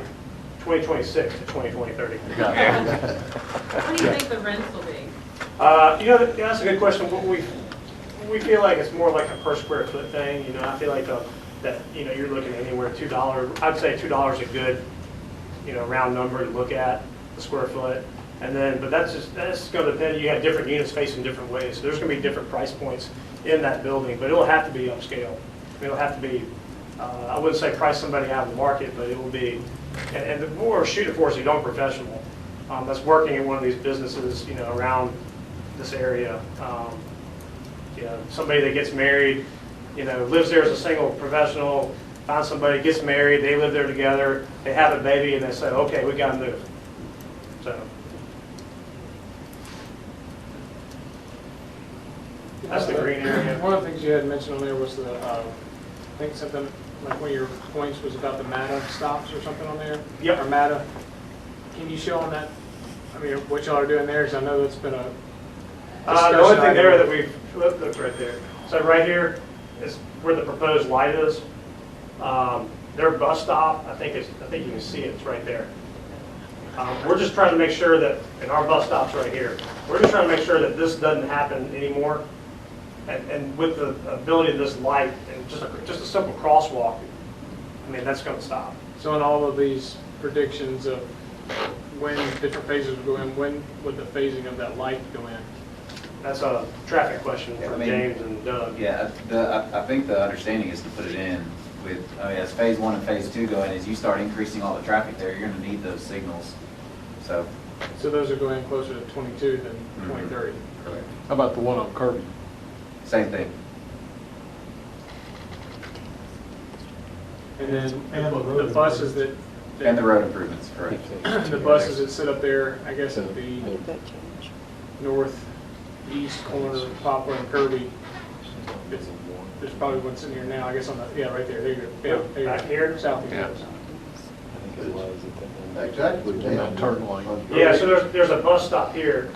2026 to 2030. Got it. What do you think the rents will be? That's a good question. We feel like it's more like a per square foot thing. I feel like you're looking at anywhere $2. I'd say $2 is a good, round number to look at the square foot. And then, but that's going to depend. You have different units facing different ways. So there's going to be different price points in that building, but it'll have to be upscale. It'll have to be. I wouldn't say price somebody out of the market, but it will be. And the more we're shooting for is a young professional that's working in one of these businesses, around this area. Somebody that gets married, lives there as a single professional, finds somebody, gets married, they live there together, they have a baby, and they say, okay, we got to move. So that's the green area. One of the things you had mentioned on there was the, I think something, like one of your points was about the MATA stops or something on there? Yep. Or MATA. Can you show on that, what y'all are doing there? Because I know that's been a The only thing discussion there item. that we've, look right there. So right here is where the proposed light is. Their bus stop, I think you can see it, it's right there. We're just trying to make sure that, and our bus stop's right here, we're just trying to make sure that this doesn't happen anymore. And with the ability of this light and just a simple crosswalk, that's going to stop. So in all of these predictions of when different phases will go in, when would the phasing of that light go in? That's a traffic question for James and Doug. Yeah, I think the understanding is to put it in with, as phase 1 and phase 2 go in, as you start increasing all the traffic there, you're going to need those signals. So those are going closer to 22 than 2030. correct. How about the one on Kirby? Same thing. And then the buses that And the road improvements, correct. the buses that sit up there, I guess at the northeast corner of Poplar and Kirby. There's probably one sitting here now, I guess on the, right there, there you go. Yeah, there you go. Back here? Southeast. Yeah. Exactly. In that turn lane. Yeah, so there's a bus stop here.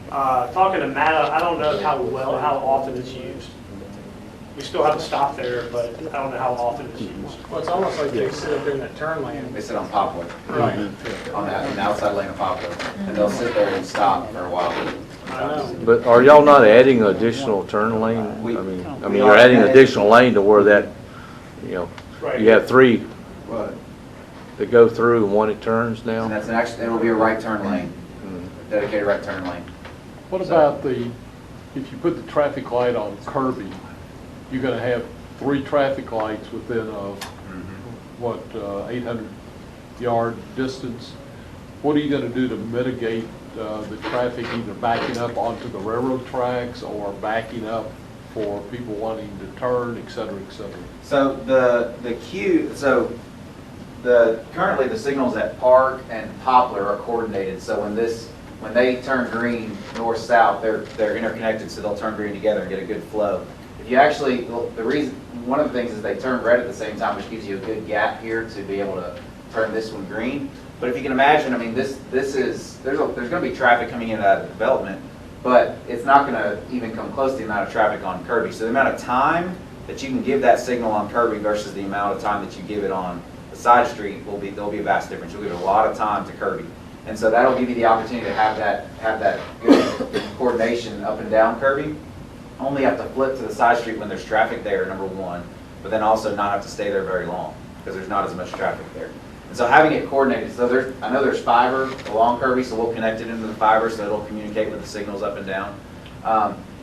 Talking to Matt, I don't know how often it's used. We still have a stop there, but I don't know how often it's used. Well, it's almost like they sit up there in that turn lane. They sit on Poplar, Right. on the outside lane of Poplar, and they'll sit there and stop for a while. I know. But are y'all not adding additional turn lane? I mean, you're adding additional lane to where that, Right. you have 3 Right. that go through and 1 that turns And now? that's it'll be a right turn lane, dedicated right turn lane. What about if you put the traffic light on Kirby, you're gonna have 3 traffic lights within a, 800-yard distance? What are you gonna do to mitigate the traffic either backing up onto the railroad tracks or backing up for people wanting to turn, et cetera, et cetera? So currently the signals at Park and Poplar are coordinated. So when they turn green north-south, they're interconnected, so they'll turn green together and get a good flow. If you actually, one of the things is they turn red at the same time, which gives you a good gap here to be able to turn this one green. But if you can imagine, I mean, there's going to be traffic coming in and out of the development, but it's not going to even come close to the amount of traffic on Kirby. So the amount of time that you can give that signal on Kirby versus the amount of time that you give it on the side street there'll be a vast difference. You'll give it a lot of time to Kirby. And so that'll give you the opportunity to have that good coordination up and down Kirby. Only have to flip to the side street when there's traffic there, number one, but then also not have to stay there very long because there's not as much traffic there. And so having it coordinated, so I know there's fiber along Kirby, so we'll connect it into the fiber so it'll communicate with the signals up and down.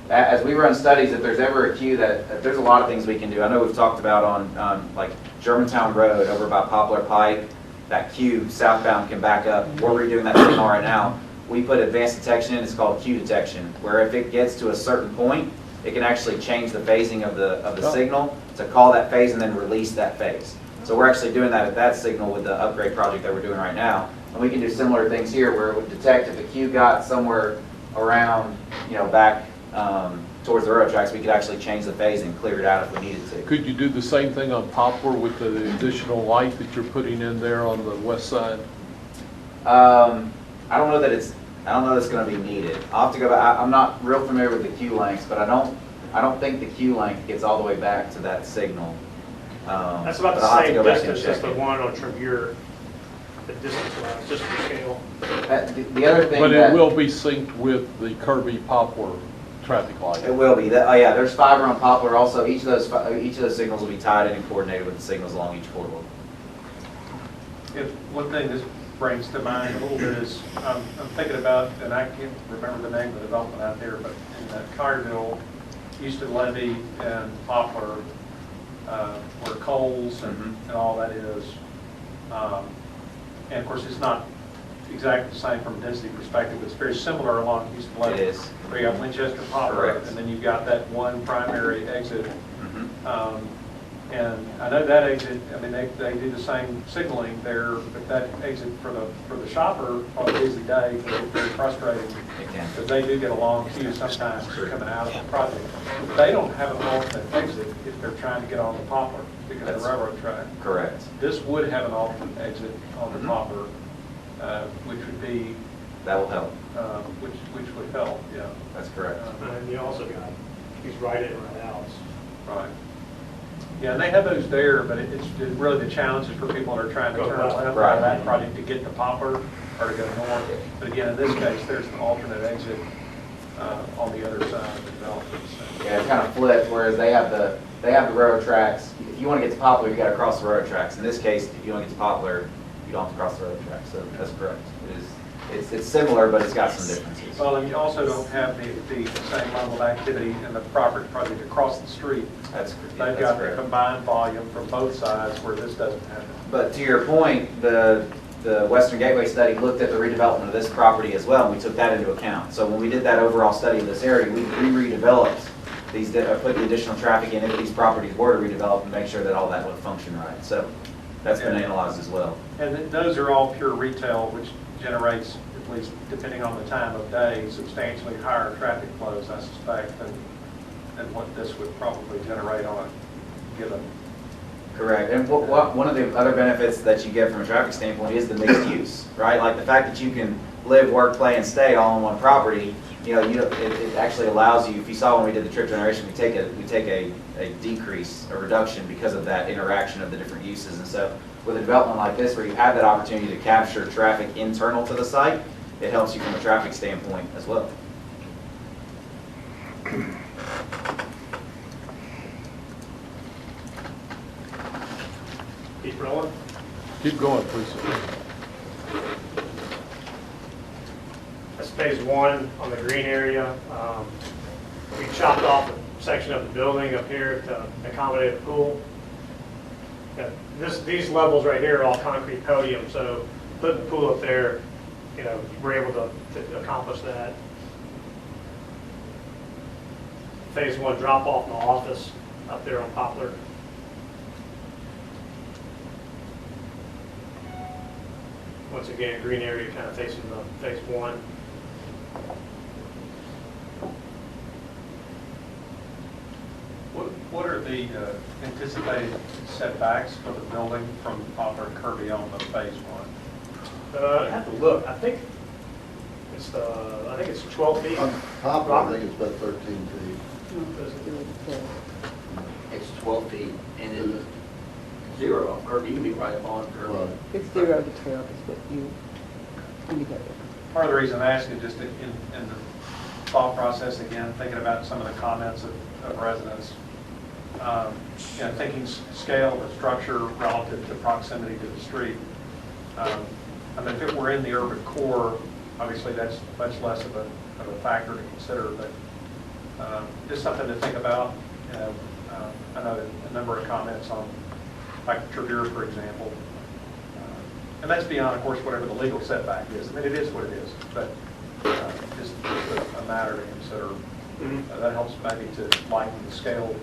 As we run studies, if there's ever a queue there's a lot of things we can do. I know we've talked about on like Germantown Road over by Poplar Pike, that queue southbound can back up. We're redoing that signal right now. We put advanced detection in, it's called queue detection, where if it gets to a certain point, it can actually change the phasing of the signal to call that phase and then release that phase. So we're actually doing that at that signal with the upgrade project that we're doing right now. And we can do similar things here where it would detect if the queue got somewhere around, back towards the railroad tracks, we could actually change the phase and clear it out if we needed to. Could you do the same thing on Poplar with the additional light that you're putting in there on the west side? I don't know that it's going to be needed. I'll have to go back. I'm not real familiar with the queue lengths, but I don't think the queue length gets all the way back to that signal. That's about the same distance as the one on Trevere, the distance wise, just for scale. The other thing But it will be synced with the Kirby Poplar traffic light. It will be. Yeah, there's fiber on Poplar also. Each of those signals will be tied in and coordinated with the signals along each corridor. One thing this brings to mind a little bit is, I'm thinking about, and I can't remember the name of the development out there, but in Collierville, Houston Levy and Poplar, where Coles and all that is. And of course, it's not exactly the same from a density perspective. It's very similar along Houston Levy. It is. Where you got Winchester Poplar, Correct. and then you've got that one primary exit. And I know that exit, I mean, they do the same signaling there, but that exit for the shopper on a busy day can be very frustrating. It can. Because they do get a long queue sometimes coming out of the project. They don't have an alternate exit if they're trying to get on the Poplar because of the railroad track. Correct. This would have an alternate exit on the Poplar, which would be, That will help. which would help, yeah. That's correct. And you also got these right in, right outs. Right. Yeah, and they have those there, but it's really the challenge is for people that are trying to turn left out of that project to get to Poplar or to go north. But again, in this case, there's an alternate exit on the other side of the development. So. Yeah, it's kind of flipped, whereas they have the railroad tracks. If you want to get to Poplar, you got to cross the railroad tracks. In this case, if you want to get to Poplar, you don't have to cross the railroad tracks. So that's correct. It's similar, but it's got some differences. Well, and you also don't have the same level of activity in the property project across the street. They've got the combined volume from both sides where this doesn't have it. But to your point, the Western Gateway study looked at the redevelopment of this property as well, and we took that into account. So when we did that overall study of this area, we redeveloped these, put the additional traffic in if these properties were to redevelop and make sure that all that would function right. So that's been analyzed as well. And those are all pure retail, which generates, at least depending on the time of day, substantially higher traffic flows, I suspect, than what this would probably generate on a given. Correct. And one of the other benefits that you get from a traffic standpoint is the mixed use, right? Like the fact that you can live, work, play, and stay all on one property. It actually allows you. If you saw when we did the trip generation, we take a decrease, a reduction because of that interaction of the different uses. And so, with a development like this, where you have that opportunity to capture traffic internal to the site, it helps you from a traffic standpoint as well. Keep rolling. Keep going, please. That's phase one on the green area. We chopped off a section of the building up here to accommodate the pool. These levels right here are all concrete podium, so putting the pool up there, we're able to accomplish that. Phase one drop off in the office up there on Poplar. Once again, green area kind of facing the phase one. What are the anticipated setbacks for the building from Poplar and Kirby on the phase one? I have to look. I think it's 12 feet. On top, I think it's about 13 feet. It's 12 feet, and it's 0 on curb, you can be right on curb. Right. It's 0 to 12 is what you indicated. Part of the reason I'm asking, just in the thought process, again, thinking about some of the comments of residents, thinking scale of the structure relative to proximity to the street. I mean, if it were in the urban core, obviously that's much less of a factor to consider, but just something to think about. I know a number of comments on, like Trevere, for example, and that's beyond, of course, whatever the legal setback is. I mean, it is what it is, but just a matter to consider. That helps maybe to lighten the scale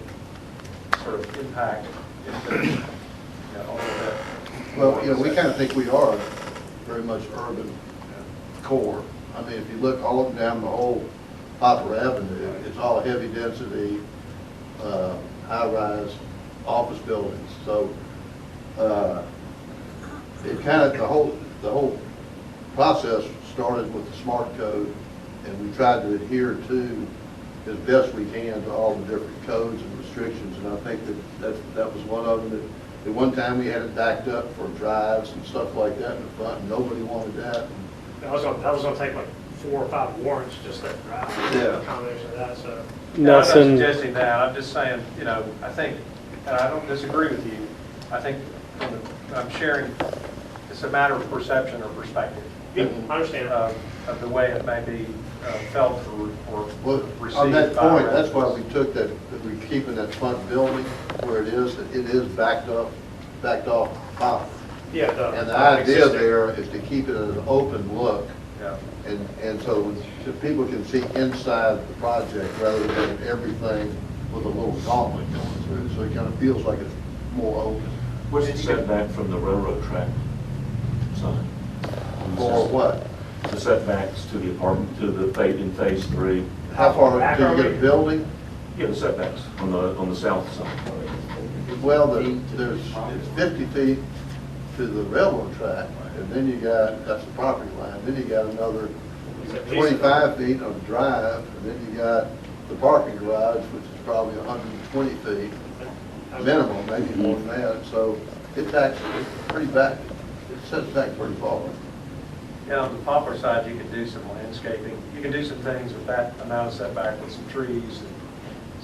sort of impact into, a little bit. Well, we kind of think we are very much urban core. I mean, if you look all up and down the whole Poplar Avenue, it's all heavy density, high-rise office buildings. So it kind of, the whole process started with the SMART code, and we tried to adhere to as best we can to all the different codes and restrictions. And I think that was one of them. At one time, we had it backed up for drives and stuff like that in the front, and nobody wanted that. That was going to take like 4 or 5 warrants just that drive. Yeah. A combination of that, so. No, I'm not suggesting that. I'm just saying, I think, and I don't disagree with you. I think I'm sharing, it's a matter of perception or perspective. Yeah, I understand. Of the way it may be felt or received. On that by point, that's residents. why we took that we're keeping that front building where it is backed off Poplar. Yeah. And the idea there is to keep it an open look. Yeah. And so people can see inside the project rather than having everything with a little gauntlet going through it. So it kind of feels like it's more open. What's the setback from the railroad track sign? For what? The setbacks to the apartment, to the in phase 3. How far do you get a building? Yeah, the setbacks on the south side. Well, it's 50 feet to the railroad track, and then you got, that's the property line, then you got another 25 feet on the drive, and then you got the parking garage, which is probably 120 feet minimum, maybe more than that. So it's pretty back, it sets back pretty far. Yeah, on the Poplar side, you can do some landscaping. You can do some things with that amount of setback with some trees and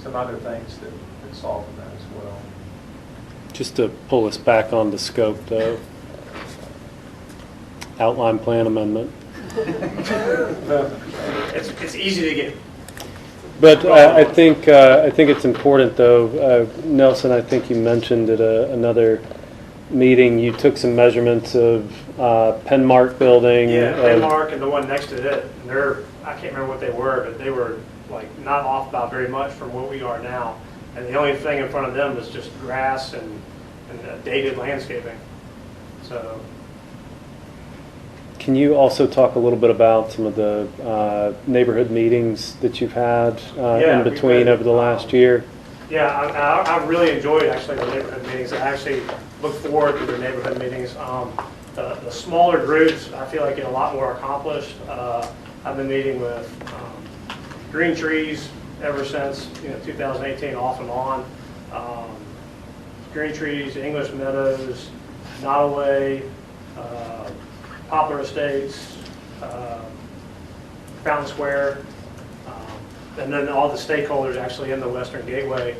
some other things that soften that as well. Just to pull us back on the scope, though. Outline plan amendment. It's easy to get. But I think it's important, though. Nelson, I think you mentioned at another meeting, you took some measurements of Penmark building. Yeah, Penmark and the one next to it. And I can't remember what they were, but they were like not off by very much from what we are now. And the only thing in front of them is just grass and dated landscaping. So. Can you also talk a little bit about some of the neighborhood meetings that you've had in between over the last year? Yeah, I really enjoyed actually the neighborhood meetings. I actually look forward to the neighborhood meetings. The smaller groups, I feel like get a lot more accomplished. I've been meeting with Green Trees ever since 2018, off and on. Green Trees, English Meadows, Nottaway, Poplar Estates, Fountain Square, and then all the stakeholders actually in the Western Gateway.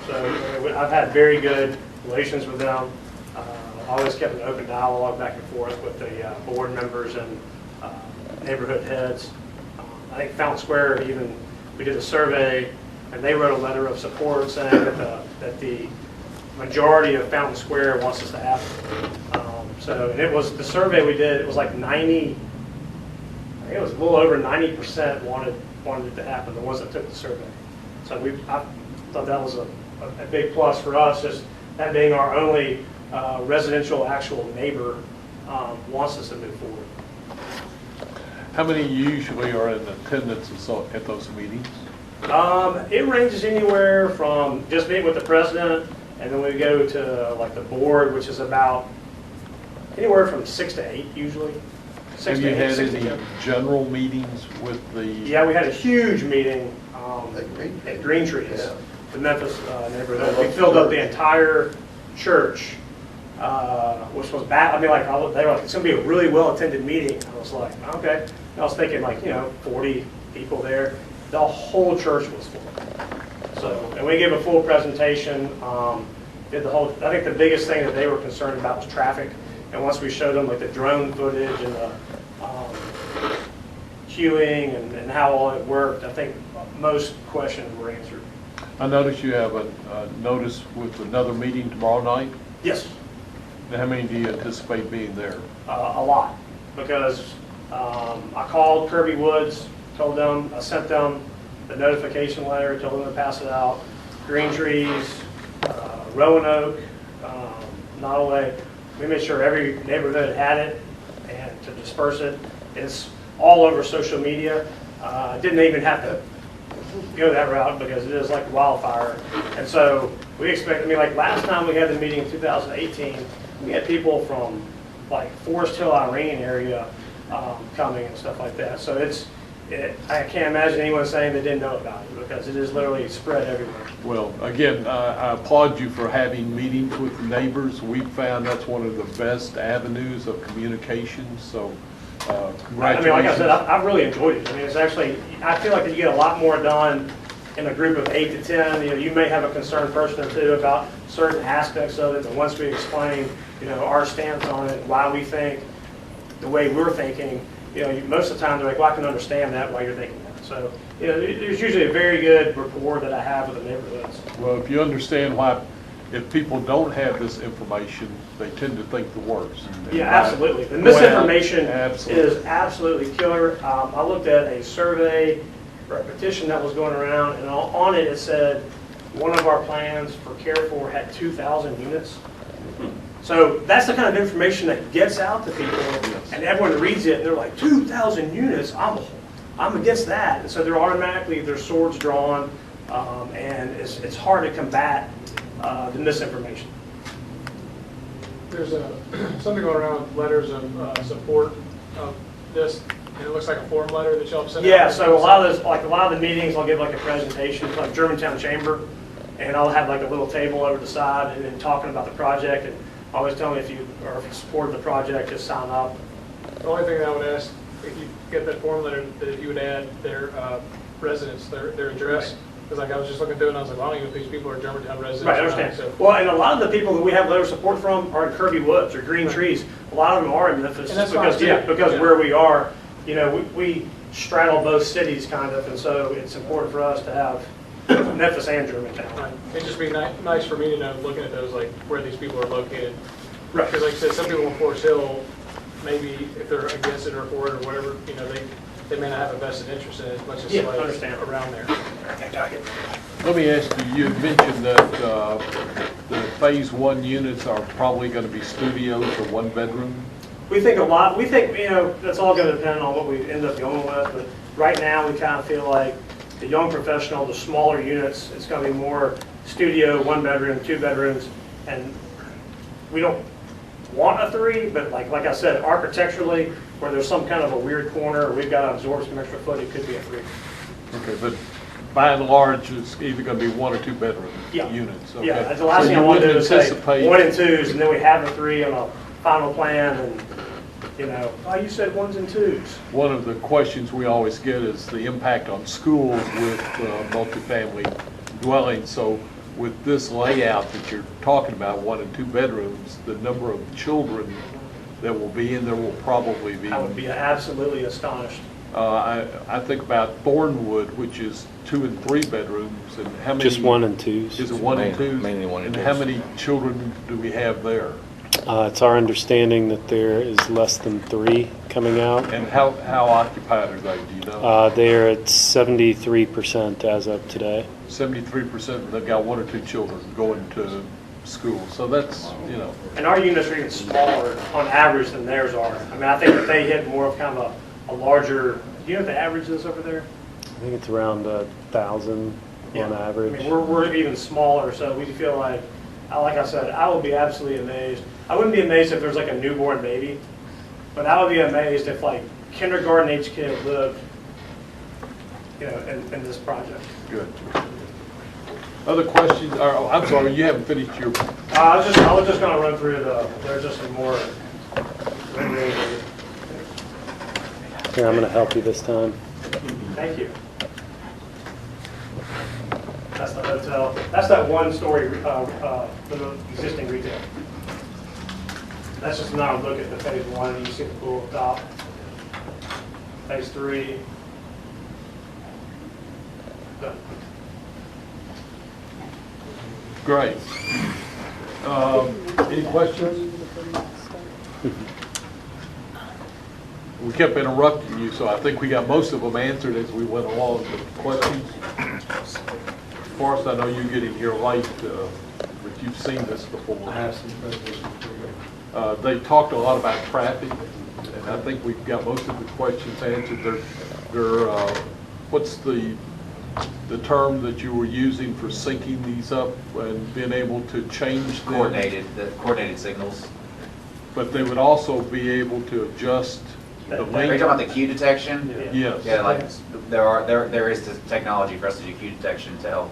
So I've had very good relations with them. Always kept an open dialogue back and forth with the board members and neighborhood heads. I think Fountain Square, even, we did a survey, and they wrote a letter of support saying that the majority of Fountain Square wants us to happen. And it was, the survey we did, it was like 90, I think it was a little over 90% wanted it to happen, the ones that took the survey. So I thought that was a big plus for us, just that being our only residential actual neighbor wants us to move forward. How many usually are in attendance at those meetings? It ranges anywhere from just meeting with the president, and then we go to like the board, which is about anywhere from 6 to 8 usually. Have you had any general meetings with the? Yeah, we had a huge meeting at Green Trees, Yeah. the Memphis neighborhood. We filled up the entire church, which was bad. I mean, like, they were like, it's going to be a really well-attended meeting. I was like, okay. And I was thinking, like, 40 people there. The whole church was full. So, and we gave a full presentation. Did the whole. I think the biggest thing that they were concerned about was traffic. And once we showed them like the drone footage and the queuing and how all it worked, I think most questions were answered. I noticed you have a notice with another meeting tomorrow night. Yes, How many do you anticipate being there? a lot, because I called Kirby Woods, told them, I sent them the notification letter, told them to pass it out. Green Trees, Roanoke, Nottoway. We made sure every neighborhood had it, and to disperse it. It's all over social media. Didn't even have to go that route because it is like wildfire. And so we expect, I mean, like last time we had the meeting in 2018, we had people from like Forest Hill, Irene area coming and stuff like that. So I can't imagine anyone saying they didn't know about it because it is literally spread everywhere. Well, again, I applaud you for having meetings with the neighbors. We found that's one of the best avenues of communication, so congratulations. I mean, like I said, I've really enjoyed it. I mean, it's actually, I feel like you get a lot more done in a group of 8 to 10. You may have a concerned person or two about certain aspects of it, but once we explain, our stance on it, why we think the way we're thinking, most of the time they're like, well, I can understand that why you're thinking that. So, there's usually a very good rapport that I have with the neighborhoods. Well, if you understand why, if people don't have this information, they tend to think the worst. Yeah, absolutely. The misinformation is absolutely killer. I looked at a survey or a petition that was going around, and on it, it said one of our plans for Carrefour had 2,000 units. So that's the kind of information that gets out to people, and everyone reads it, and they're like, 2,000 units? I'm against that. And so they're automatically, their swords drawn, and it's hard to combat the misinformation. There's something going around with letters of support of this. And it looks like a form letter that y'all have sent out. Yeah, so a lot of the meetings, I'll give like a presentation, like Germantown Chamber, and I'll have like a little table over the side and then talking about the project, and always tell me if you support the project, just sign up. The only thing that I would ask, if you get that form letter, that you would add their residence, their address. Because like I was just looking through it and I was like, well, I don't even know if these people are Germantown residents. Right, I understand. Well, and a lot of the people that we have letter support from are in Kirby Woods or Green Trees. A lot of them are in Memphis because where we are, we straddle both cities kind of, and so it's important for us to have Memphis and Germantown. Right. It'd just be nice for me to know, looking at those, like where these people are located. Right. Because like I said, some people in Forest Hill, maybe if they're against it or for it or whatever, they may not have a vested interest in it as much as somebody around there. Let me ask you, you had mentioned that the phase 1 units are probably going to be studios or 1-bedroom. We think that's all going to depend on what we end up going with, but right now we kind of feel like the young professional, the smaller units, it's going to be more studio, 1-bedroom, 2 bedrooms, and we don't want a 3, but like I said, architecturally, where there's some kind of a weird corner, or we've got to absorb some extra foot, it could be a 3. Okay, but by and large, it's either going to be 1 or 2 bedroom units. Okay. Yeah, that's the last thing I want to do is say 1 and 2s, and then we have a 3 on a final plan, and you said 1s and 2s. One of the questions we always get is the impact on schools with multifamily dwellings. So with this layout that you're talking about, 1 and 2 bedrooms, the number of children that will be in there will probably be. I would be absolutely astonished. I think about Thornwood, which is 2 and 3 bedrooms, and how many? Just 1 and 2s. Is it 1 and 2? Mainly 1 and 2s. And how many children do we have there? It's our understanding that there is less than 3 coming out. And how occupied are they, do you know? They're at 73% as of today. 73%, they've got 1 or 2 children going to school, so that's, And our units are even smaller on average than theirs are. I mean, I think that they hit more of kind of a larger, do you know what the average is over there? I think it's around 1,000 Yeah. on average. I mean, we're even smaller, so we feel like I said, I would be absolutely amazed. I wouldn't be amazed if there's like a newborn baby, but I would be amazed if like kindergarten age kid lived, in this project. Good. Other questions? I'm sorry, you haven't finished your, I was just gonna run through there's just some more renderings. Here, I'm going to help you this time. Thank you. That's the hotel. That's that one-story, the existing retail. That's just another look at the phase one. You see the pool up top. Phase three. Done. great. Any questions? We kept interrupting you, so I think we got most of them answered as we went along. The questions? Forrest, I know you're getting here late, but you've seen this before. I have some presentations for you. They talked a lot about traffic, and I think we've got most of the questions answered. What's the term that you were using for syncing these up and being able to change them? Coordinated signals. But they would also be able to adjust the Are you length? talking about the queue detection? Yes. Yeah, like there is the technology for us to do queue detection to help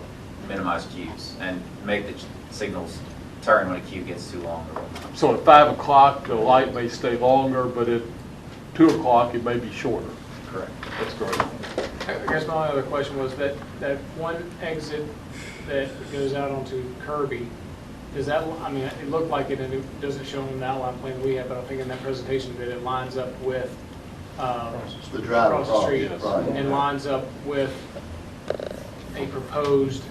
minimize queues and make the signals turn when a queue gets too long. So at 5 o'clock, the light may stay longer, but at 2 o'clock, it may be shorter. Correct. That's great. I guess my other question was that one exit that goes out onto Kirby, does that, I mean, it looked like it, and it doesn't show in the outline plan we have, but I think in that presentation that it lines up with, The drive across the street, yes, right. and lines up with a proposed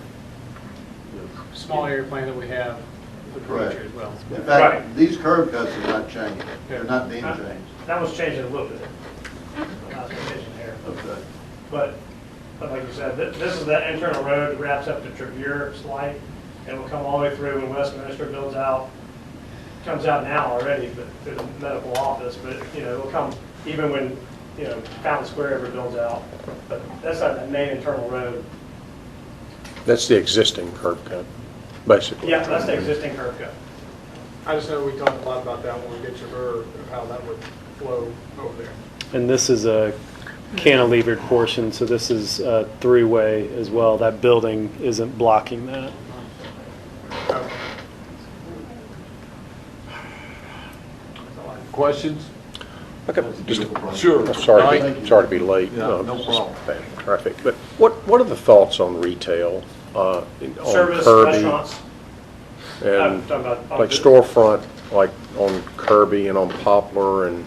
small area plan that we have for the Correct. future as well. In fact, Right. these curb cuts are not changing. They're not being changed. That was changing a little bit. Not changing here. Okay. But like you said, this is that internal road that wraps up to Trevere Slide, and will come all the way through when Westminster builds out. Comes out now already, but through the medical office, but, it'll come even when, Fountain Square ever builds out. But that's not the main internal road. That's the existing curb cut, basically. Yeah, that's the existing curb cut. I just know we talked a lot about that when we get your tour of how that would flow over there. And this is a cantilevered portion, so this is a three-way as well. That building isn't blocking that. Questions? Okay, Sure. sorry Mike? to be late. Yeah, no problem. Bad traffic, but what are the thoughts on retail, on Service, Kirby? restaurants. And I'm talking about- like storefront, like on Kirby and on Poplar, and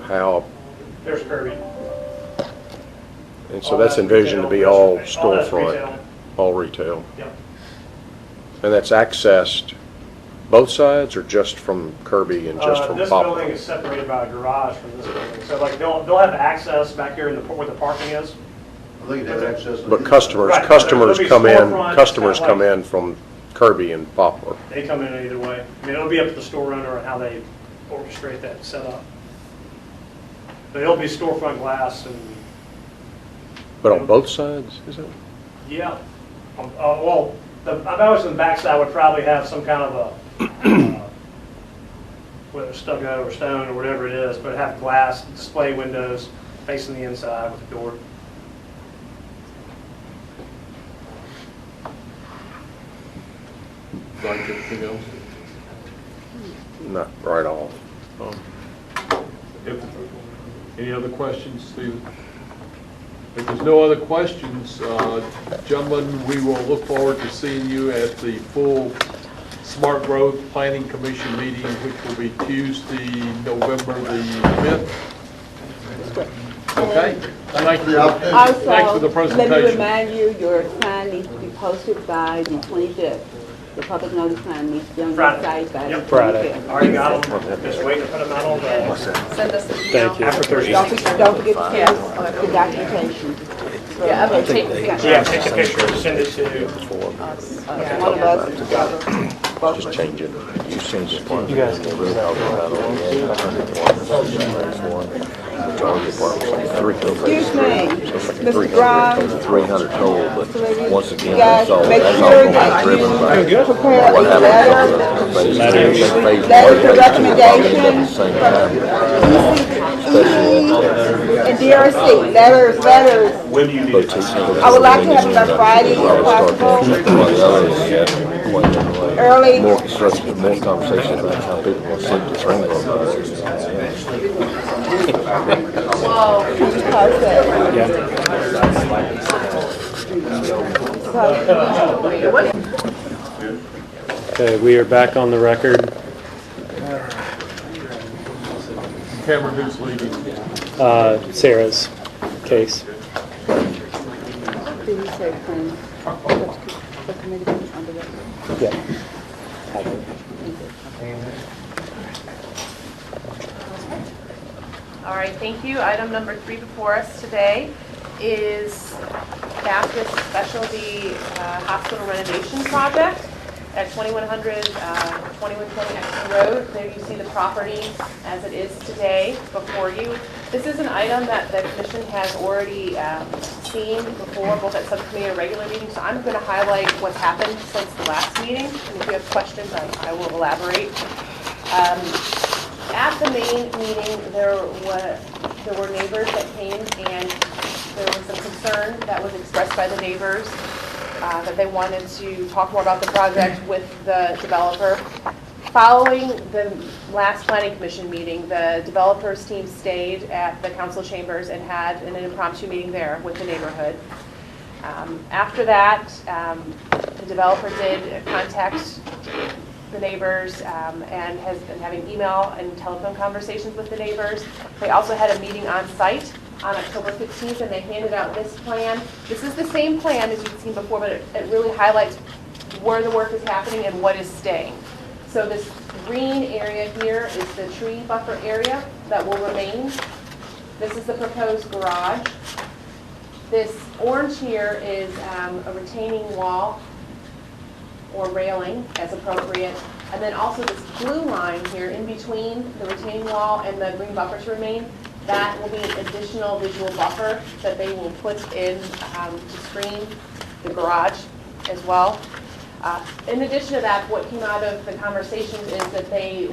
how, There's Kirby. and so All that's that's envisioned to be retail, all that's storefront, retail. all retail. Yep. And that's accessed both sides or just from Kirby and just from This Poplar? building is separated by a garage from this building. So like they'll have access back here in where the parking is. I think they have access. on But either customers, Right, customers there'll be come in, storefronts, customers kind of come like- in from Kirby and Poplar. They come in either way. I mean, it'll be up to the store owner and how they orchestrate that setup. But it'll be storefront glass and, But on both sides, is it? yeah. Well, I noticed on the backside would probably have some kind of a, whether it's stucco or stone or whatever it is, but have glass display windows facing the inside with the door. Like anything else? Not right off. Any other questions, Stephen? If there's no other questions, gentlemen, we will look forward to seeing you at the full Smart Growth Planning Commission meeting, which will be Tuesday, November the 5th. Okay? Thank you. Thanks for the Also, let me presentation. remind you, your sign needs to be posted by the 25th. The public notice sign needs to be on the Friday. site by the Yep. 25th. Already got them, just waiting to put them out on the, Send us an email. Thank you. after Thursday. Don't forget to send us the documentation. Yeah, I'm gonna take the picture. Yeah, take a picture, send it to, One of us is both of us. Change it. You send it. You guys can do that. Excuse me. Mr. Brown, 300 total, but once again, guys, that's all, make that's all sure going to that be driven by you prepare a what happens letter, on the phase two. Letters. Phase one, letters of phase two are all recommendation at the same time, especially at and DRC, letters. When do you need it? I would like to have it by Friday if possible. Early. More construction, more conversation about how people will sleep to spring road. Whoa. Can you pause that? Okay, we are back on the record. Cameron, who's leading? Sarah's case. Did you say from subcommittee on the record? Yeah. All right, thank you. Item number 3 before us today is Baptist Specialty Hospital renovation project at 2100, 2120 Exton Road. There you see the property as it is today before you. This is an item that the commission has already seen before, both at subcommittee and regular meetings. So I'm going to highlight what's happened since the last meeting. And if you have questions, I will elaborate. At the main meeting, there were neighbors that came, and there was some concern that was expressed by the neighbors that they wanted to talk more about the project with the developer. Following the last planning commission meeting, the developers team stayed at the council chambers and had an impromptu meeting there with the neighborhood. After that, the developer did contact the neighbors and has been having email and telephone conversations with the neighbors. They also had a meeting on site on October 15th, and they handed out this plan. This is the same plan as you've seen before, but it really highlights where the work is happening and what is staying. So this green area here is the tree buffer area that will remain. This is the proposed garage. This orange here is a retaining wall or railing as appropriate. And then also this blue line here in between the retaining wall and the green buffer to remain, that will be an additional visual buffer that they will put in to screen the garage as well. In addition to that, what came out of the conversations is that the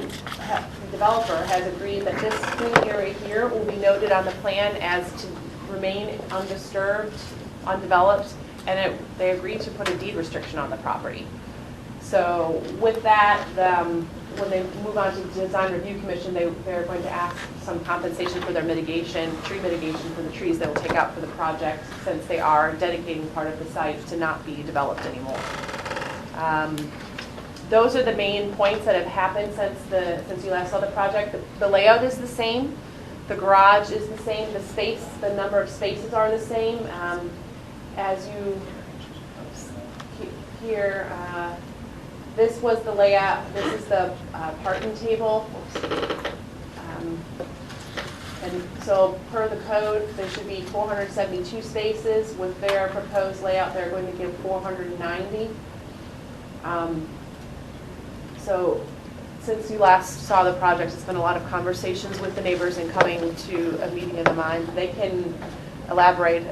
developer has agreed that this green area here will be noted on the plan as to remain undisturbed, undeveloped, and they agreed to put a deed restriction on the property. So with that, when they move on to the design review commission, they're going to ask some compensation for their mitigation, tree mitigation for the trees they will take out for the project, since they are dedicating part of the site to not be developed anymore. Those are the main points that have happened since you last saw the project. The layout is the same. The garage is the same. The number of spaces are the same. As you here, this was the layout. This is the parking table. And so per the code, there should be 472 spaces. With their proposed layout, they're going to give 490. So since you last saw the project, it's been a lot of conversations with the neighbors and coming to a meeting of the mind. They can elaborate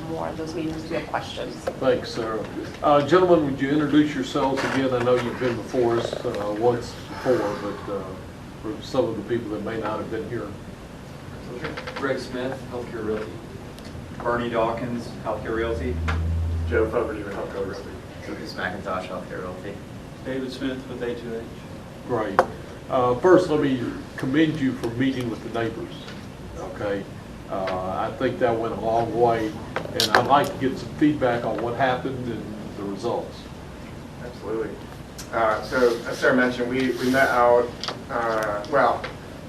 more on those meetings if you have questions. Thanks, Sarah. Gentlemen, would you introduce yourselves again? I know you've been before us once before, but for some of the people that may not have been here. Greg Smith, Healthcare Realty. Bernie Dawkins, Healthcare Realty. Joe Fogarty with Healthcare Realty. Lucas McIntosh, Healthcare Realty. David Smith with A2H. Great. First, let me commend you for meeting with the neighbors, okay? I think that went a long way, and I'd like to get some feedback on what happened and the results. Absolutely. So, as Sarah mentioned, we met out, well,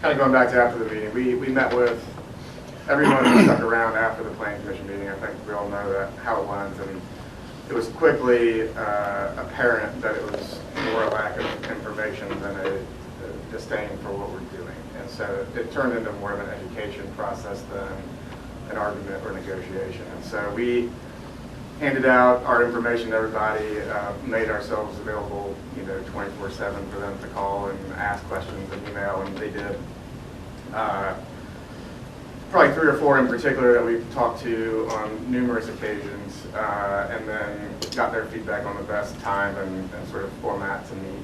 kind of going back to after the meeting, we met with everyone who stuck around after the planning commission meeting. I think we all know that how it went, and it was quickly apparent that it was more a lack of information than a disdain for what we're doing. And so it turned into more of an education process than an argument or negotiation. And so we handed out our information to everybody, made ourselves available, 24/7 for them to call and ask questions and email, and they did. probably 3 or 4 in particular that we've talked to on numerous occasions, and then got their feedback on the best time and sort of format to meet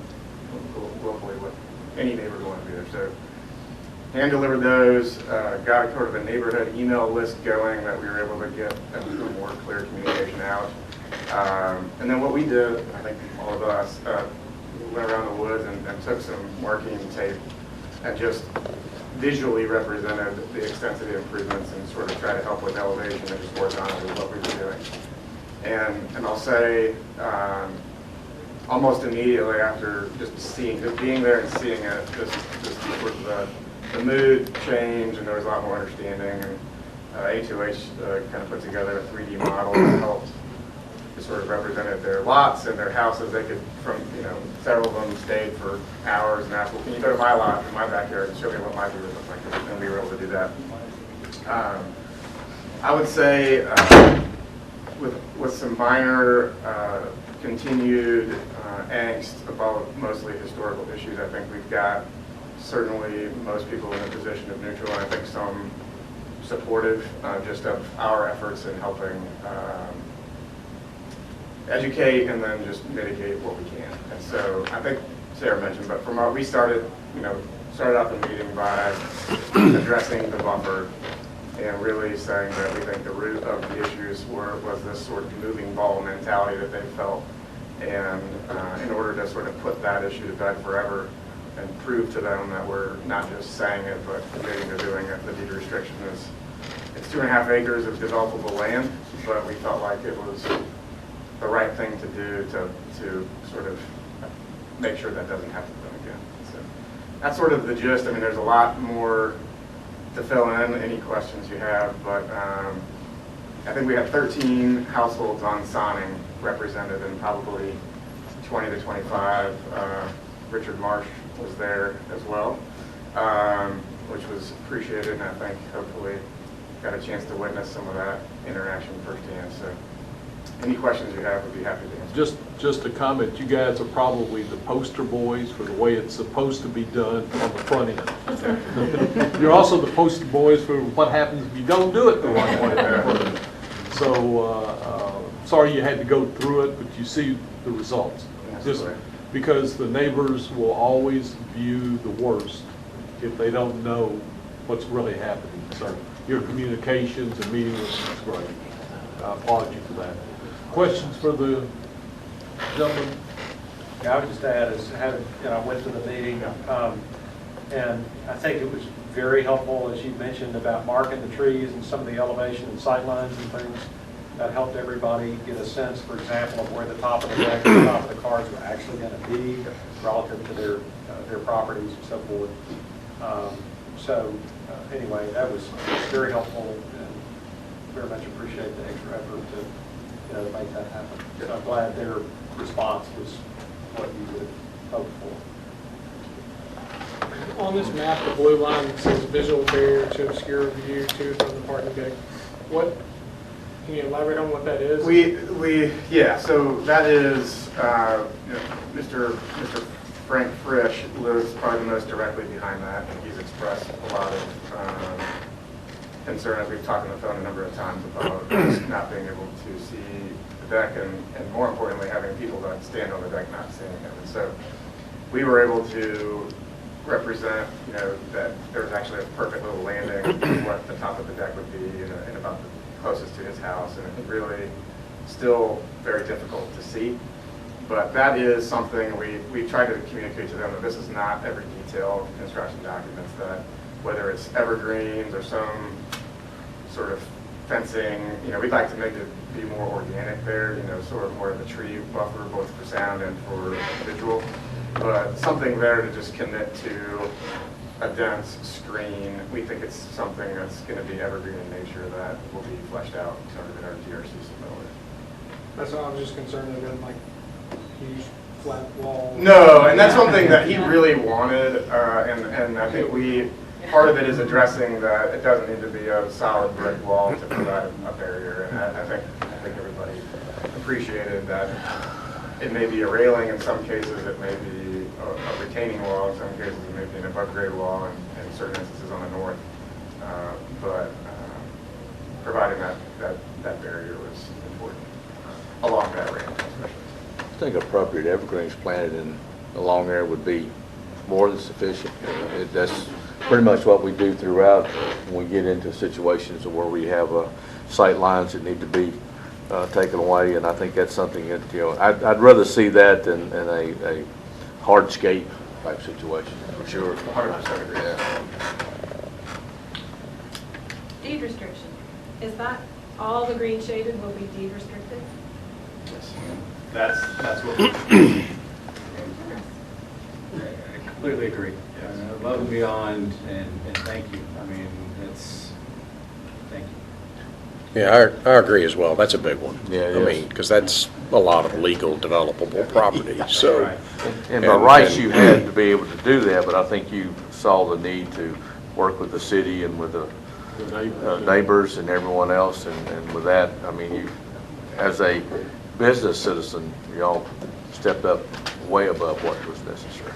locally with any neighbor who wanted to be there. So hand delivered those, got a sort of a neighborhood email list going that we were able to get a more clear communication out. And then what we did, I think all of us, went around the woods and took some marking tape and just visually represented the extent of the improvements and sort of try to help with elevation and just horizontally what we were doing. And I'll say, almost immediately after just being there and seeing it, just sort of the mood changed, and there was a lot more understanding. And A2H kind of put together a 3D model that helped to sort of represented their lots and their houses. They could, several of them stayed for hours and asked, well, can you go to my lot in my backyard and show me what my view would look like? And we were able to do that. I would say with some minor continued angst about mostly historical issues, I think we've got certainly most people in a position of neutral, and I think some supportive just of our efforts in helping educate and then just mitigate what we can. And so I think Sarah mentioned, but from we started out the meeting by addressing the buffer and really saying that we think the root of the issues was this sort of moving ball mentality that they felt. And in order to sort of put that issue to bed forever and prove to them that we're not just saying it, but committing to doing it, the deed restriction is, it's 2.5 acres of developable land, but we felt like it was the right thing to do to sort of make sure that doesn't happen to them again. So that's sort of the gist. I mean, there's a lot more to fill in, any questions you have, but I think we had 13 households on signing represented and probably 20 to 25. Richard Marsh was there as well, which was appreciated, and I think hopefully got a chance to witness some of that interaction firsthand. So any questions you have, would be happy to answer. Just a comment, you guys are probably the poster boys for the way it's supposed to be done on the front end. You're also the poster boys for what happens if you don't do it the right way. So sorry you had to go through it, but you see the results. Just because the neighbors will always view the worst if they don't know what's really happening. So your communications and meeting with them is great. I applaud you for that. Questions for the gentleman? Yeah, I would just add, I went to the meeting, and I think it was very helpful, as you mentioned, about marking the trees and some of the elevation and sight lines and things. That helped everybody get a sense, for example, of where the top of the deck and the top of the cars were actually going to be relative to their properties and so forth. Anyway, that was very helpful, and very much appreciate the extra effort to make that happen. So I'm glad their response was what you would hope for. On this map, the blue line that says visual barrier to obscure view to from the parking deck, can you elaborate on what that is? Yeah, so that is, Mr. Frank Frisch lives probably the most directly behind that, and he's expressed a lot of concern, as we've talked on the phone a number of times, about not being able to see the deck, and more importantly, having people that stand on the deck not seeing him. And so we were able to represent, that there was actually a perfect little landing, what the top of the deck would be, and about the closest to his house, and it's really still very difficult to see. But that is something we try to communicate to them, that this is not every detail of construction documents, that whether it's evergreens or some sort of fencing, we'd like to make it be more organic there, sort of more of a tree buffer, both for sound and for visual. But something there to just commit to a dense screen. We think it's something that's going to be evergreen in nature that will be fleshed out sort of in our GRC submittal. That's all. I was just concerned that it wasn't like huge flat wall. No, and that's something that he really wanted, and I think part of it is addressing that it doesn't need to be a solid brick wall to provide a barrier, and I think everybody appreciated that. It may be a railing in some cases, it may be a retaining wall in some cases, it may be an above grade wall, and in certain instances on the north, but providing that barrier was important along that range especially. I think appropriate evergreens planted in along there would be more than sufficient. That's pretty much what we do throughout when we get into situations where we have sight lines that need to be taken away, and I think that's something that, I'd rather see that than a hardscape type situation, for sure. 100% agree. Yeah. Deed restriction, is that all the green shaded will be deed restricted? That's what we I completely agree. Above and beyond, and thank you. I mean, thank you. Yeah, I agree as well. That's a big one. Yeah, it I is. mean, because that's a lot of legal developable property, so. Right. And by rights, you had to be able to do that, but I think you saw the need to work with the city and with the neighbors and everyone else, and with that, I mean, you, as a business citizen, y'all stepped up way above what was necessary.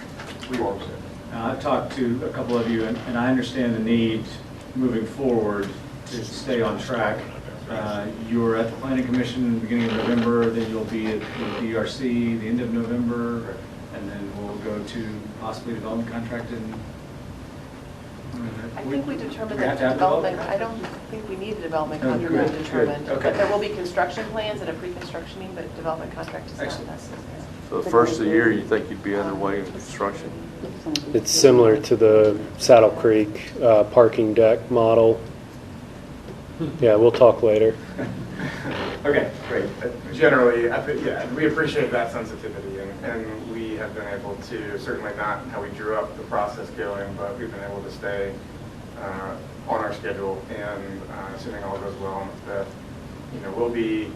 I've talked to a couple of you, and I understand the need moving forward to stay on track. You were at the Planning Commission in the beginning of November, then you'll be at the DRC the end of November, and then we'll go to possibly development contract in. I think we determined We have that to have development, I don't think we need a development Oh, contract good, determined. good, okay. But there will be construction plans and a pre-constructioning, but development contract is not Excellent. necessary. So the first of the year, you think you'd be underway in construction? It's similar to the Saddle Creek parking deck model. Yeah, we'll talk later. Okay, great. Generally, I think, yeah, we appreciate that sensitivity, and we have been able to, certainly not how we drew up the process going, but we've been able to stay on our schedule, and assuming all goes well on the 5th, we'll be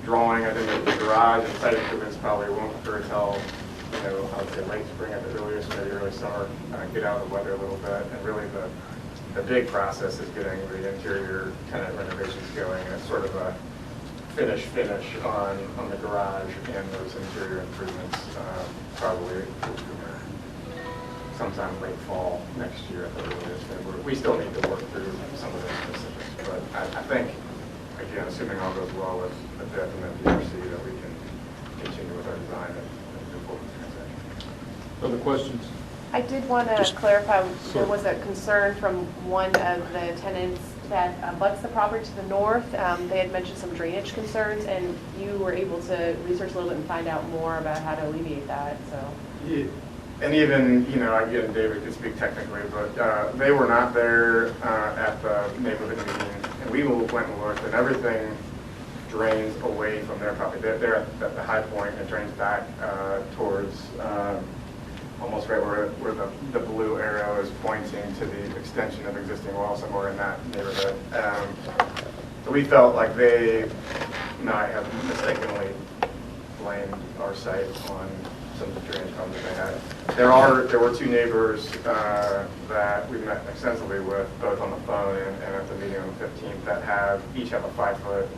drawing, I think, the garage and site improvements probably won't occur until, I would say late spring at the earliest, maybe early summer, get out of the weather a little bit, and really the big process is getting the interior tenant renovations going, and it's sort of a finish on the garage and those interior improvements, probably sometime late fall next year at the earliest. And we still need to work through some of those specifics, but I think, again, assuming all goes well with the DEP and the DRC, that we can continue with our design and move forward with the transaction. Other questions? I did want to clarify, there was a concern from one of the tenants that abuts the property to the north. They had mentioned some drainage concerns, and you were able to research a little bit and find out more about how to alleviate that, so. Yeah. And even, again, David could speak technically, but they were not there at the neighborhood meeting, and we went and looked, and everything drains away from their property. They're at the high point, and it drains back towards almost right where the blue arrow is pointing to the extension of existing wall, somewhere in that neighborhood. So we felt like they might have mistakenly blamed our site on some of the drainage problems that they had. There were two neighbors that we met extensively with, both on the phone and at the meeting on the 15th, that each have a 5-foot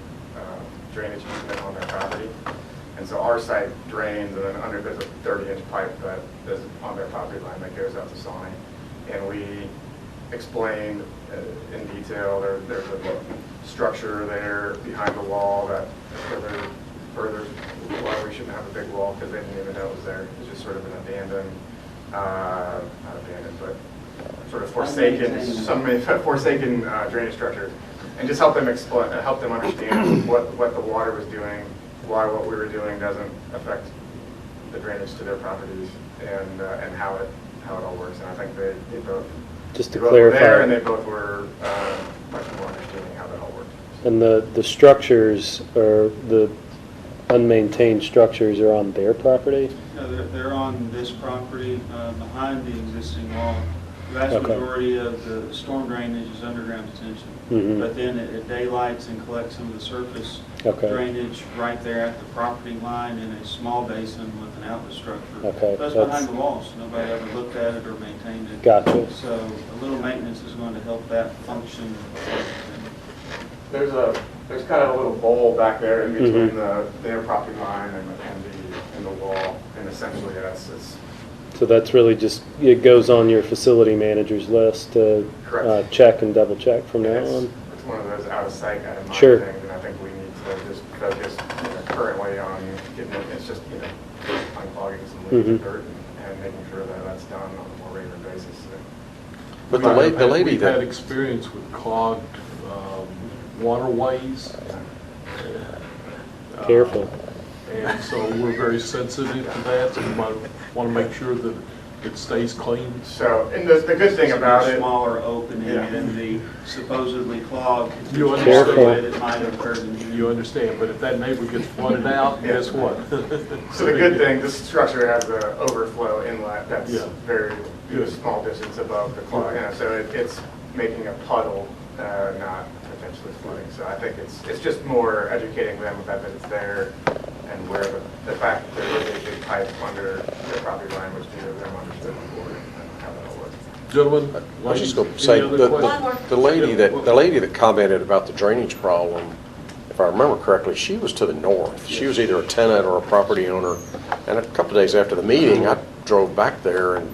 drainage easement on their property. And so our site drains, and then there's a 30-inch pipe that is on their property line that goes out to Sony. And we explained in detail, there's a structure there behind the wall that further why we shouldn't have a big wall, because they didn't even know it was there. It's just sort of an abandoned, not abandoned, but sort of forsaken drainage structure. And just help them understand what the water was doing, why what we were doing doesn't affect the drainage to their properties, and how it all works. And I think they both Just to they both were there, clarify. and they both were much more understanding how that all worked. And the structures, or the unmaintained structures, are on their property? No, they're on this property, behind the existing wall. The vast Okay. majority of the storm drainage is underground detention. Mhm. But then it daylights and collects some of the surface Okay. drainage right there at the property line in a small basin with an outlet structure. Okay, That's that's- behind the walls. Nobody ever looked at it or maintained it. Gotcha. So a little maintenance is going to help that function. There's kind of a little bowl back there in between Mhm. their property line and the wall, and essentially it's So that's really just, it goes on your facility manager's list to Correct. check and double check from now It's on. it's one of those out of sight, out of mind Sure. things, and I think we need to just focus currently on getting it, it's just, unclogging some leaks and dirt and making sure that that's done on a more regular basis. But the lady We've had that, experience with clogged waterways. Careful. And so we're very sensitive to that, so we might want to make sure that it stays clean. So, and the good thing about it, Smaller opening Yeah. than the supposedly clogged. You way understand. that might have occurred in the You understand, but if that neighbor gets flooded out, Yeah. guess what? so the good thing, this structure has an overflow inlet that's Yeah. very Good. small distance above the clog, so it's making a puddle, not potentially flooding. So I think it's just more educating them that it's there and where the fact that there is a big pipe under their property line, which neither of them understood before, and how that all works. Gentlemen, I was just going to any say, other questions? the lady that commented about the drainage problem, if I remember correctly, she was to the north. She was either a tenant or a property owner. And a couple of days after the meeting, I drove back there and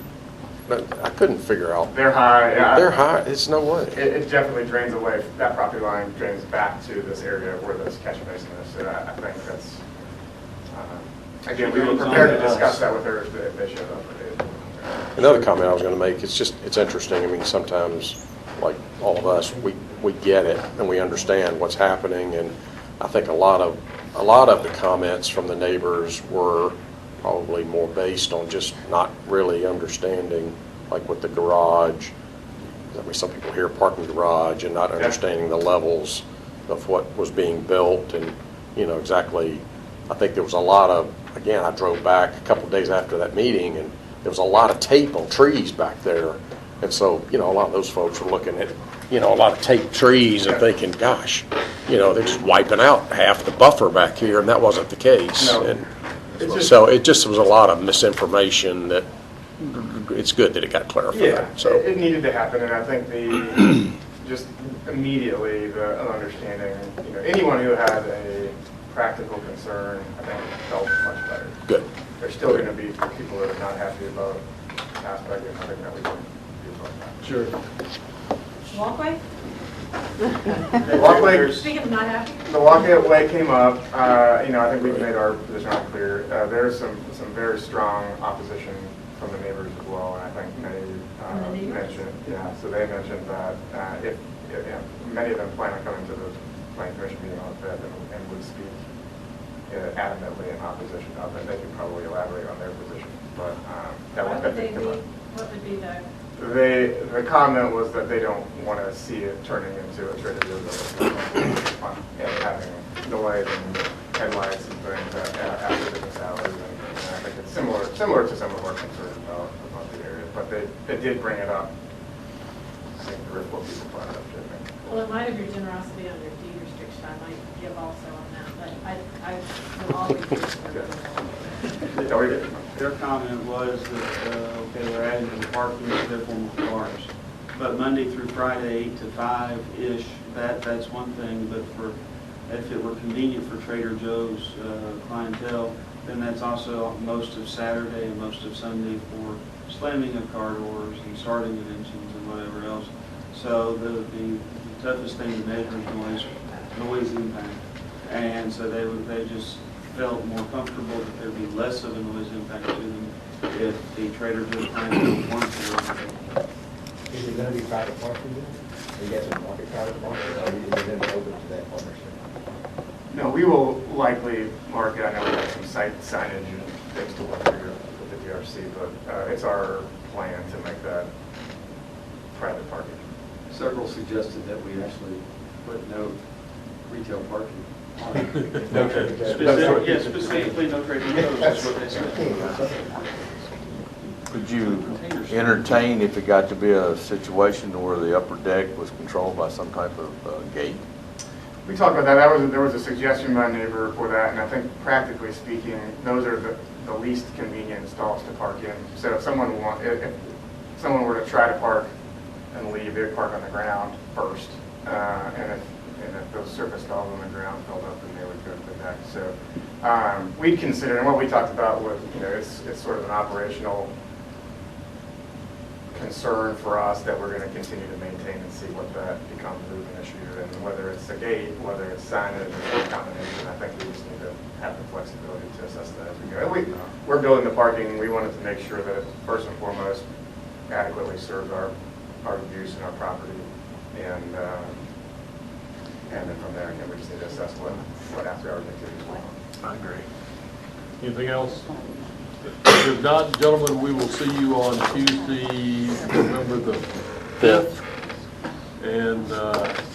I couldn't figure out. They're high, yeah. They're high, it's no way. It definitely drains away, that property line drains back to this area where this catch basin is. So I think that's, again, we were prepared to discuss that with her if they showed up. Another comment I was going to make, it's interesting. I mean, sometimes, like all of us, we get it and we understand what's happening. And I think a lot of the comments from the neighbors were probably more based on just not really understanding, like with the garage. I mean, some people hear parking garage and not understanding the levels of what was being built and, exactly. I think there was a lot of, again, I drove back a couple of days after that meeting and there was a lot of tape on trees back there. And so, a lot of those folks were looking at, a lot of taped trees and thinking, gosh, they're just wiping out half the buffer back here, and that wasn't the case. No. And so it just was a lot of misinformation that it's good that it got clarified. Yeah, So it needed to happen, and I think just immediately the understanding, anyone who had a practical concern, I think felt much better. Good. There's still going to be people that are not happy about the aspect, and I think that we can do about that. Sure. Walkway? The walkway, Speaking of not happy? the walkway came up, I think we've made our position on clear. There's some very strong opposition from the neighbors as well, and I think they mentioned, so they mentioned that if many of them plan on coming to the planning commission meeting on the 5th and would speak adamantly in opposition of it. They could probably elaborate on their position, but that What would would come up. what would be the, The comment was that they don't want to see it turning into a Trader Joe's and having noise and headlights and things after business hours. And I think it's similar to some of our concerns about the area. But they did bring it up. I think 3 or 4 people brought it up to me. well, in light of your generosity on your deed restriction, I might give also on that, but I will always be Their comment was that, okay, we're adding to the parking to their formal cars. But Monday through Friday, 8 to 5-ish, that's one thing. But if it were convenient for Trader Joe's clientele, then that's also most of Saturday and most of Sunday for slamming of car doors and starting of engines and whatever else. So the toughest thing to measure is noise impact. And so they just felt more comfortable that there'd be less of a noise impact to them if the Trader Joe's clientele weren't there. Is it going to be private parking then? Are you guys going to market private parking, or are you going to open to that partnership? No, we will likely market. I know we have some site signage and things to work through with the DRC, but it's our plan to make that private parking. Several suggested that we actually put no retail parking. No Trader Joe's. Specifically no Trader Joe's, that's what they said. Could you entertain if it got to be a situation where the upper deck was controlled by some type of gate? We talked about that. There was a suggestion by a neighbor for that, and I think practically speaking, those are the least convenient stalls to park in. So if someone were to try to park and leave, they'd park on the ground first, and if those surface stalls on the ground filled up, then they would go to the deck. So we considered, and what we talked about was, it's sort of an operational concern for us that we're going to continue to maintain and see what that becomes a moving issue, and whether it's a gate, whether it's signage, or some combination. I think we just need to have the flexibility to assess that as we go. And we're building the parking. We wanted to make sure that it, first and foremost, adequately serves our use and our property, and then from there, again, we just need to assess what after-hours activities will. I agree. Anything else? If not, gentlemen, we will see you on Tuesday, November the 5th. And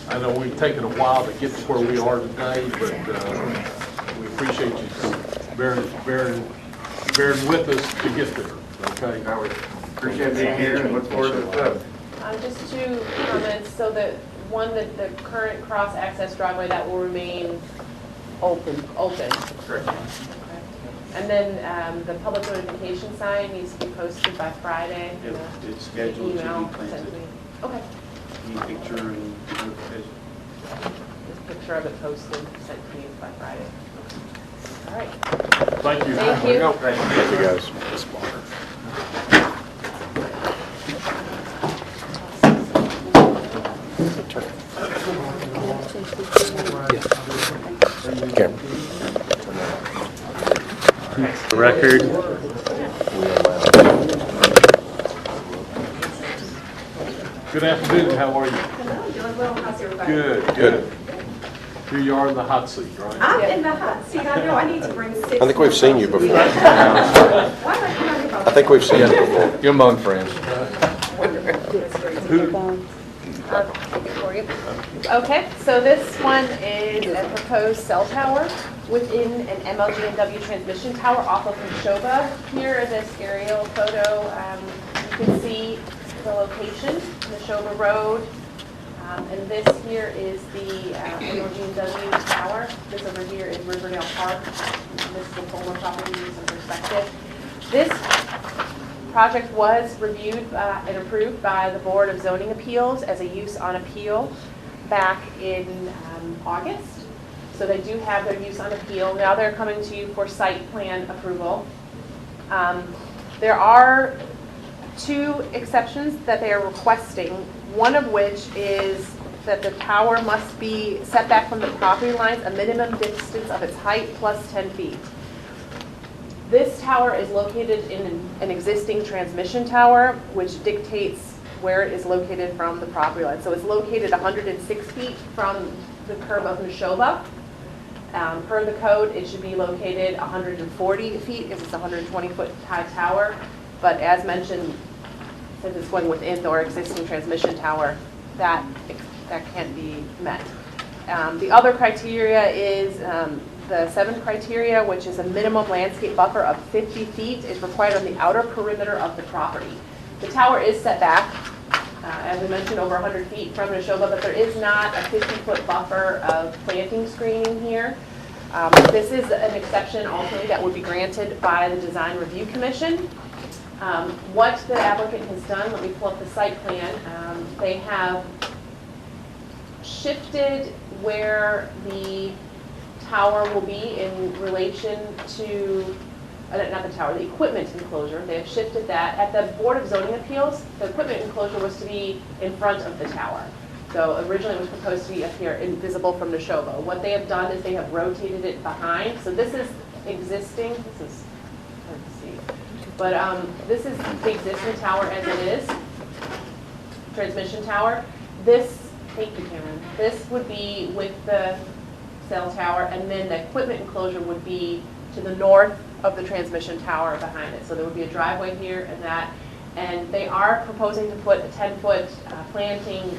I know we've taken a while to get to where we are today, but we appreciate you bearing with us to get there. Okay. Now we appreciate being here and look forward to the 5th. Just 2 comments. So the current cross-access driveway, that will remain open. Correct. And then the public notification sign needs to be posted by Friday. It's scheduled to Email be sent planted. to me. Okay. Any picture and notification? Just a picture of it posted, sent to me by Friday. All right. Thank you. Thank you. Thank you, guys. Record. Good afternoon. How are you? Hello, doing well. How's everybody? Good. Here you are in the hot seat, right? I'm in the hot seat. I know I need to bring 6. I think we've seen you before. Why am I talking about I think we've seen you before. You're among friends. For you. Okay, so this one is a proposed cell tower within an MLG&W transmission tower off of Neshoba. Here in this aerial photo, you can see the location, Neshoba Road. And this here is the MLG&W tower. This over here is Riverdale Park. This is the former property use and perspective. This project was reviewed and approved by the Board of Zoning Appeals as a use on appeal back in August. So they do have their use on appeal. Now they're coming to you for site plan approval. There are 2 exceptions that they are requesting, one of which is that the tower must be set back from the property lines a minimum distance of its height plus 10 feet. This tower is located in an existing transmission tower, which dictates where it is located from the property line. So it's located 106 feet from the curb of Neshoba. Per the code, it should be located 140 feet if it's a 120-foot high tower. But as mentioned, since it's going within our existing transmission tower, that can't be met. The other criteria is the 7th criteria, which is a minimum landscape buffer of 50 feet is required on the outer perimeter of the property. The tower is set back, as we mentioned, over 100 feet from Neshoba, but there is not a 50-foot buffer of planting screening here. This is an exception ultimately that would be granted by the Design Review Commission. What the applicant has done, let me pull up the site plan, they have shifted where the tower will be in relation to, not the tower, the equipment enclosure. They have shifted that. At the Board of Zoning Appeals, the equipment enclosure was to be in front of the tower. So originally it was proposed to be up here, invisible from Neshoba. What they have done is they have rotated it behind. So this is existing, this is hard to see, but this is the existing tower as it is, transmission tower. This, thank you, Cameron, this would be with the cell tower, and then the equipment enclosure would be to the north of the transmission tower behind it. So there would be a driveway here and that, and they are proposing to put a 10-foot planting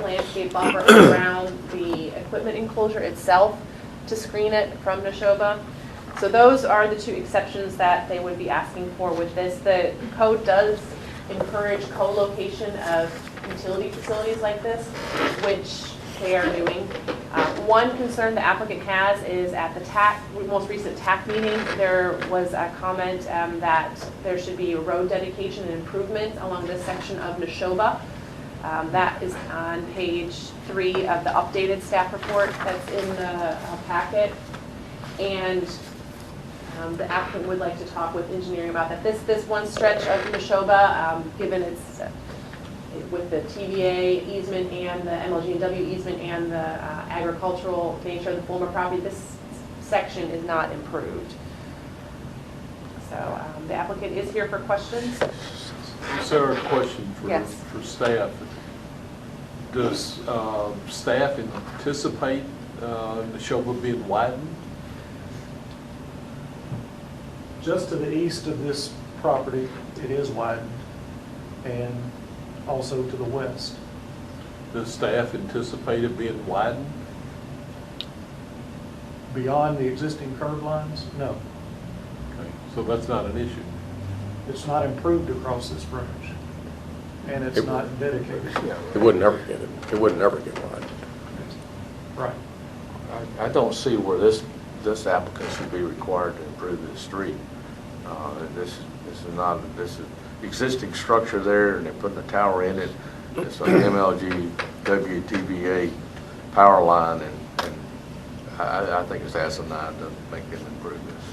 landscape buffer around the equipment enclosure itself to screen it from Neshoba. So those are the 2 exceptions that they would be asking for with this. The code does encourage co-location of utility facilities like this, which they are doing. One concern the applicant has is at the most recent TAC meeting, there was a comment that there should be a road dedication and improvement along this section of Neshoba. That is on page 3 of the updated staff report that's in the packet. And The applicant would like to talk with engineering about that. This one stretch of Neshoba, given its, with the TVA easement and the MLG&W easement and the agricultural nature of the former property, this section is not improved. So the applicant is here for questions. Sarah, a question Yes. for staff. Does staff anticipate Neshoba being widened? Just to the east of this property, it is widened, and also to the west. Does staff anticipate it being widened? Beyond the existing curb lines, no. Okay, so that's not an issue. It's not improved across this frontage, and it's not dedicated. It wouldn't ever get it. It wouldn't ever get wide. Right. I don't see where this applicant should be required to improve this street. This is not, this is existing structure there, and they're putting a tower in it. It's an MLG WTVA power line, and I think it's asinine to make them improve this.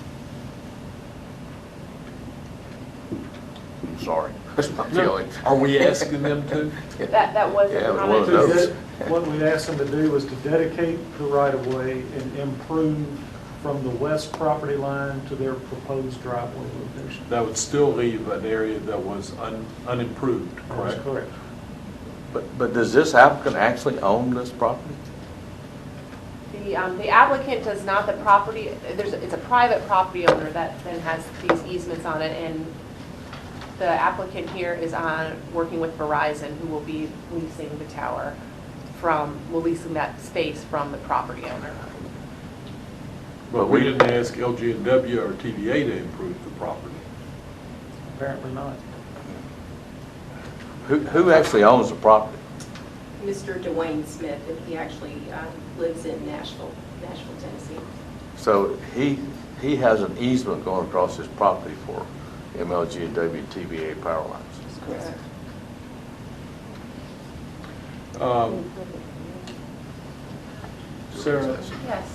I'm sorry, that's my feeling. Are we asking them to? That was Yeah, a it was comment. one of those. What we asked them to do was to dedicate the right-of-way and improve from the west property line to their proposed driveway location. That would still leave an area that was unimproved, correct? That's correct. But does this applicant actually own this property? The applicant does not, the property, it's a private property owner that then has these easements on it, and the applicant here is working with Verizon, who will be leasing the tower leasing that space from the property owner. But we didn't ask LG&W or TVA to improve the property. Apparently not. Who actually owns the property? Mr. Dwayne Smith, and he actually lives in Nashville, Tennessee. So he has an easement going across his property for MLG and WTVA power lines. That's correct. Sarah, Yes.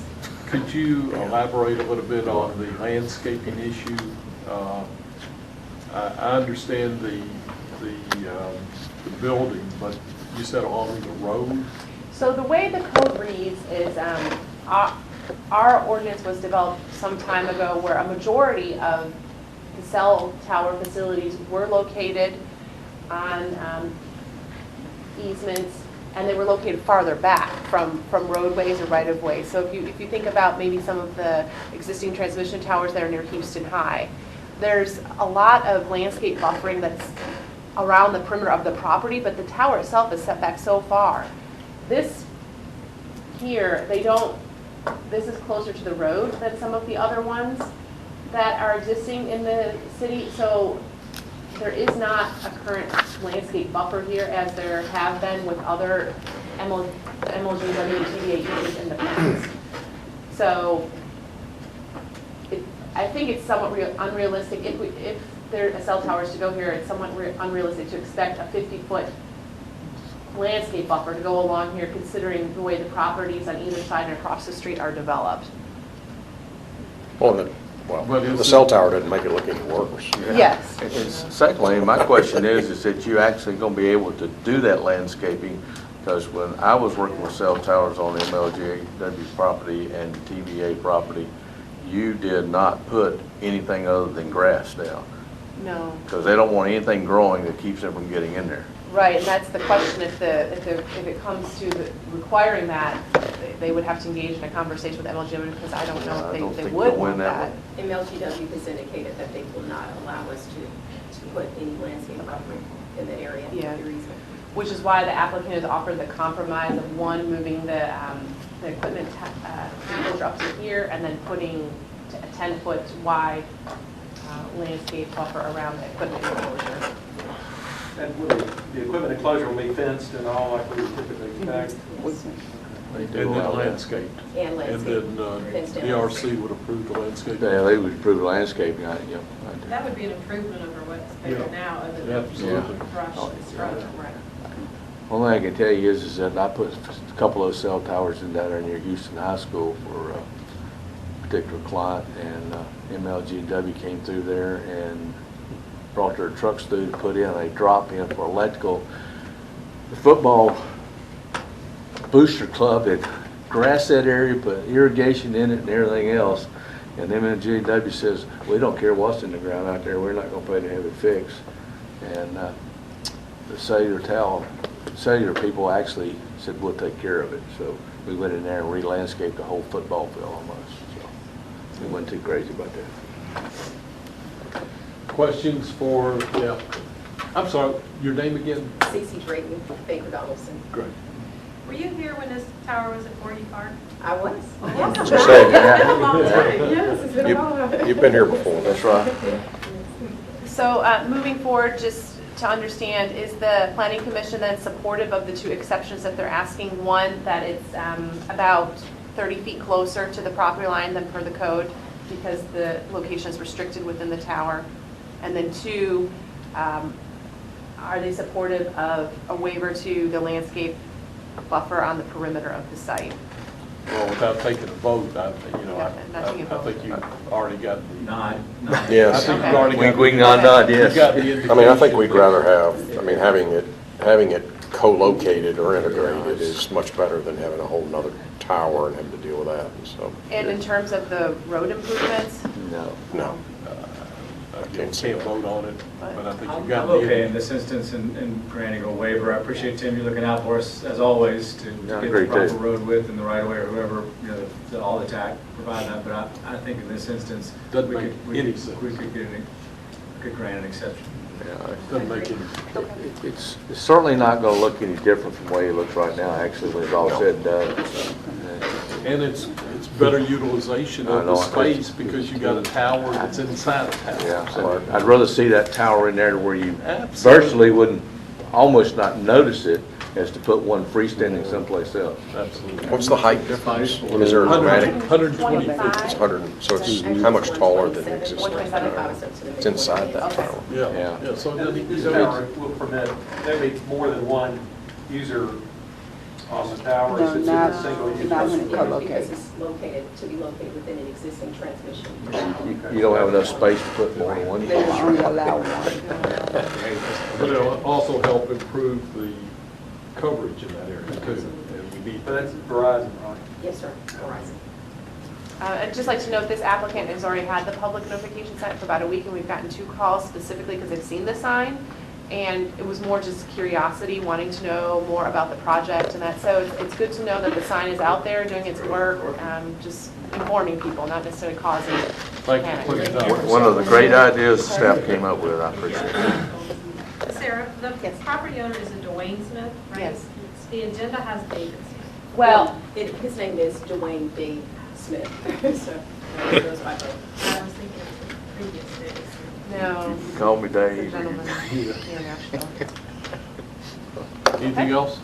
could you elaborate a little bit on the landscaping issue? I understand the building, but you said along the road? So the way the code reads is our ordinance was developed some time ago where a majority of the cell tower facilities were located on easements, and they were located farther back from roadways or right-of-ways. So if you think about maybe some of the existing transmission towers that are near Houston High, there's a lot of landscape buffering that's around the perimeter of the property, but the tower itself is set back so far. This here, this is closer to the road than some of the other ones that are existing in the city. So there is not a current landscape buffer here as there have been with other MLG and TVA uses in the past. So I think it's somewhat unrealistic. If there are cell towers to go here, it's somewhat unrealistic to expect a 50-foot landscape buffer to go along here, considering the way the properties on either side and across the street are developed. Well, the cell tower doesn't make it look any worse. Yes. And secondly, my question is that you actually going to be able to do that landscaping? Because when I was working with cell towers on the MLGW property and TVA property, you did not put anything other than grass down. No. Because they don't want anything growing that keeps them from getting in there. Right, and that's the question. If it comes to requiring that, they would have to engage in a conversation with MLG, because I don't know if they would want that. MLGW has indicated that they will not allow us to put any landscape buffer in the area. Yeah. Which is why the applicant has offered the compromise of moving the equipment enclosure up to here, and then putting a 10-foot wide landscape buffer around the equipment enclosure. And the equipment enclosure will be fenced and all like we would typically expect? And then landscaped. And landscaped. And then DRC would approve the landscape. Yeah, they would approve the landscaping. That would be an improvement over what's there Yeah. now, other than Absolutely. brush and scrub. Right. Only thing I can tell you is that I put a couple of cell towers in down there near Houston High School for particular client, and MLGW came through there and brought their trucks through to put in a drop-in for electrical. The football booster club had grassed that area, put irrigation in it and everything else, and MLGW says, we don't care what's in the ground out there, we're not going to pay to have it fixed. And the cellular people actually said, we'll take care of it. So we went in there and re-landscaped the whole football field almost. So we wasn't too crazy about that. Questions for, yeah, I'm sorry, your name again? Cece Brayton, Baker Donaldson. Great. Were you here when this tower was at 40 Park? I was. Yes. So say, It's been a long time. Yes, it's been a long time. You've been here before. That's right. So moving forward, just to understand, is the Planning Commission then supportive of the two exceptions that they're asking? One, that it's about 30 feet closer to the property line than per the code because the location is restricted within the tower. And then two, are they supportive of a waiver to the landscape buffer on the perimeter of the site? Well, without taking a vote, I think you already got the. Nod. Yes. I think you've already got. Wink, nod, yes. You got the I mean, I think we'd rather have, I mean, having it co-located or integrated is much better than having a whole nother tower and having to deal with that, so. And in terms of the road improvements? No. You can't vote on it, but I think you I'm got okay the. in this instance in granting a waiver. I appreciate, Tim, you looking out for us, as always, to Yeah, get agree the proper too. road width and the right of way, or whoever, all the TAC provide that. But I think in this instance, Doesn't we make could any sense. could grant an exception. Yeah, Doesn't make any. it's certainly not going to look any different from the way it looks right now, actually, when it's all said and done. And it's better utilization I of know, the I think- space because you got a tower that's inside a tower. Yeah, so I'd rather see that tower in there where you Absolutely. virtually wouldn't, almost not notice it, as to put one freestanding someplace else. Absolutely. What's the height difference? Is there a dramatic? 120 feet. It's 100, so it's how much taller than the existing tower? It's inside that tower. Yeah, yeah, so it doesn't- This tower will permit maybe more than one user on the tower. No, It's a not- single user. not when it Because co-locates. it's to be located within an existing transmission. You don't have enough space to put more than one. They will only allow one. But it'll also help improve the coverage in that area too. And we need. But that's Verizon, right? Yes, sir, Verizon. I'd just like to note this applicant has already had the public notification sent for about a week, and we've gotten 2 calls specifically because they've seen the sign. And it was more just curiosity, wanting to know more about the project and that. So it's good to know that the sign is out there doing its work, just informing people, not necessarily causing panic. One of the great ideas staff came up with, I appreciate it. Sarah, the property owner is a Dwayne Smith, right? Yes. The agenda has David Smith. Well, His name is Dwayne B. Smith, so it goes by both. I was thinking of the previous days. no. Call me The Dave. gentleman here in Nashville. Anything else?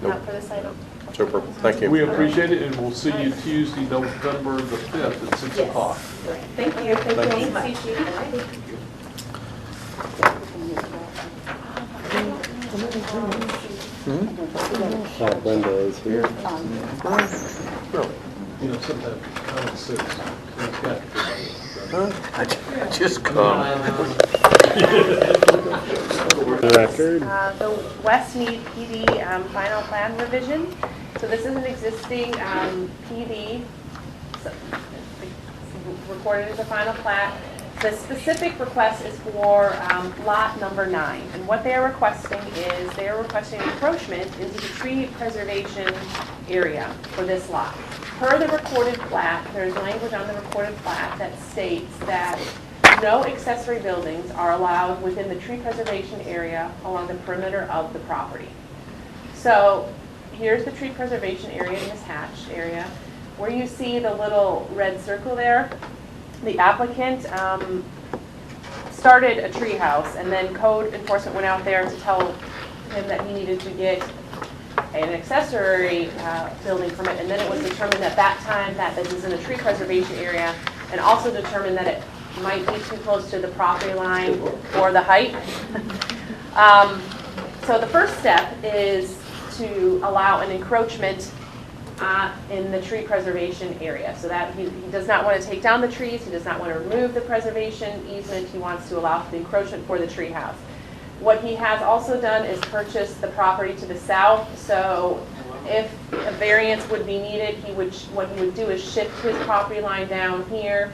Not for this item. Super, thank you. We appreciate it and we'll see you Tuesday, November the 5th at 6 o'clock. Thank you. Thank you Thanks, so much. Brenda is here. You know, sometimes common sense. It's got to Just come. Record. The Westmead PD final plan revision. So this is an existing PD, so, recorded as a final plat. The specific request is for lot number 9. And what they are requesting is they are requesting encroachment into the tree preservation area for this lot. Per the recorded plat, there's language on the recorded plat that states that no accessory buildings are allowed within the tree preservation area along the perimeter of the property. So here's the tree preservation area in this hatched area. Where you see the little red circle there, the applicant started a tree house, and then code enforcement went out there to tell him that he needed to get an accessory building permit, and then it was determined at that time that this is in a tree preservation area, and also determined that it might be too close to the property line or the height. So the first step is to allow an encroachment in the tree preservation area. So that he does not want to take down the trees, he does not want to remove the preservation easement, he wants to allow for the encroachment for the tree house. What he has also done is purchase the property to the south, so if a variance would be needed, what he would do is shift his property line down here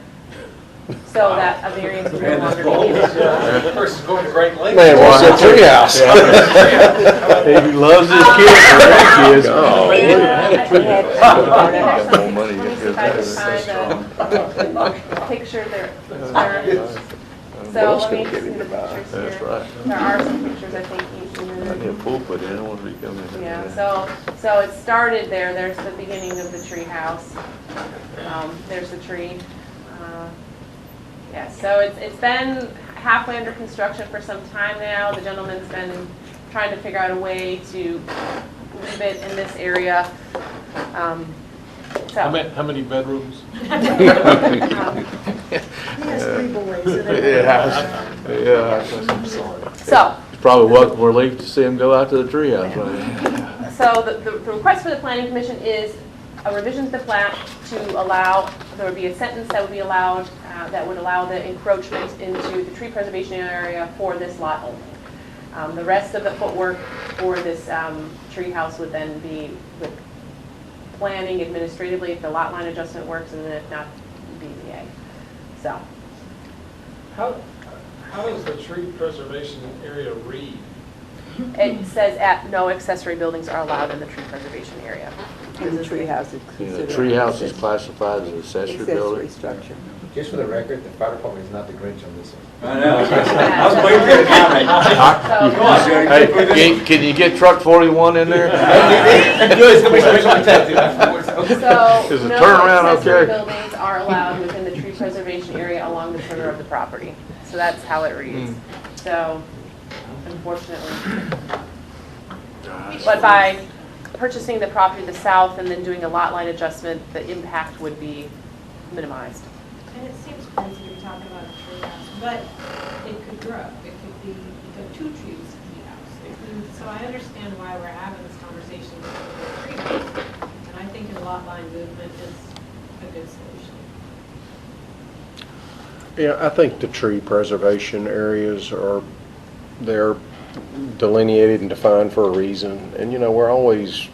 so that a variance would no longer be needed. Person's going to Great Lakes. Man wants a treehouse. He loves his kids and grandkids. More money. Let me see if I can find a picture there. So let me see the pictures here. That's right. There are some pictures, I think, each I need a pool put in, I want to be coming in. Yeah, so it started there. There's the beginning of the tree house. There's the tree. Yeah, so it's been halfway under construction for some time now. The gentleman's been trying to figure out a way to leave it in this area. How many bedrooms? He has 3 boys. Yeah. So. It's probably welcome relief to see him go out to the treehouse. So the request for the Planning Commission is a revision to the plat to allow, there would be a sentence that would be allowed, that would allow the encroachment into the tree preservation area for this lot only. The rest of the footwork for this tree house would then be with planning administratively if the lot line adjustment works, and then if not, BZA. So. How does the tree preservation area read? It says no accessory buildings are allowed in the tree preservation area. And the treehouse is considered. The treehouse is classified as an accessory building. structure. Just for the record, the fire department is not the Grinch on this one. I know. I was waiting for the comment. Hey, can you get truck 41 in there? So, Is it no turnaround accessory okay? buildings are allowed within the tree preservation area along the perimeter of the property. So that's how it reads. So, unfortunately. But by purchasing the property to the south and then doing a lot line adjustment, the impact would be minimized. And it seems crazy to be talking about a tree house, but it could grow. It could be, you could have 2 trees in the house. So I understand why we're having this conversation with the tree house. And I think a lot line movement is a good solution. Yeah, I think the tree preservation areas they're delineated and defined for a reason. And, we're always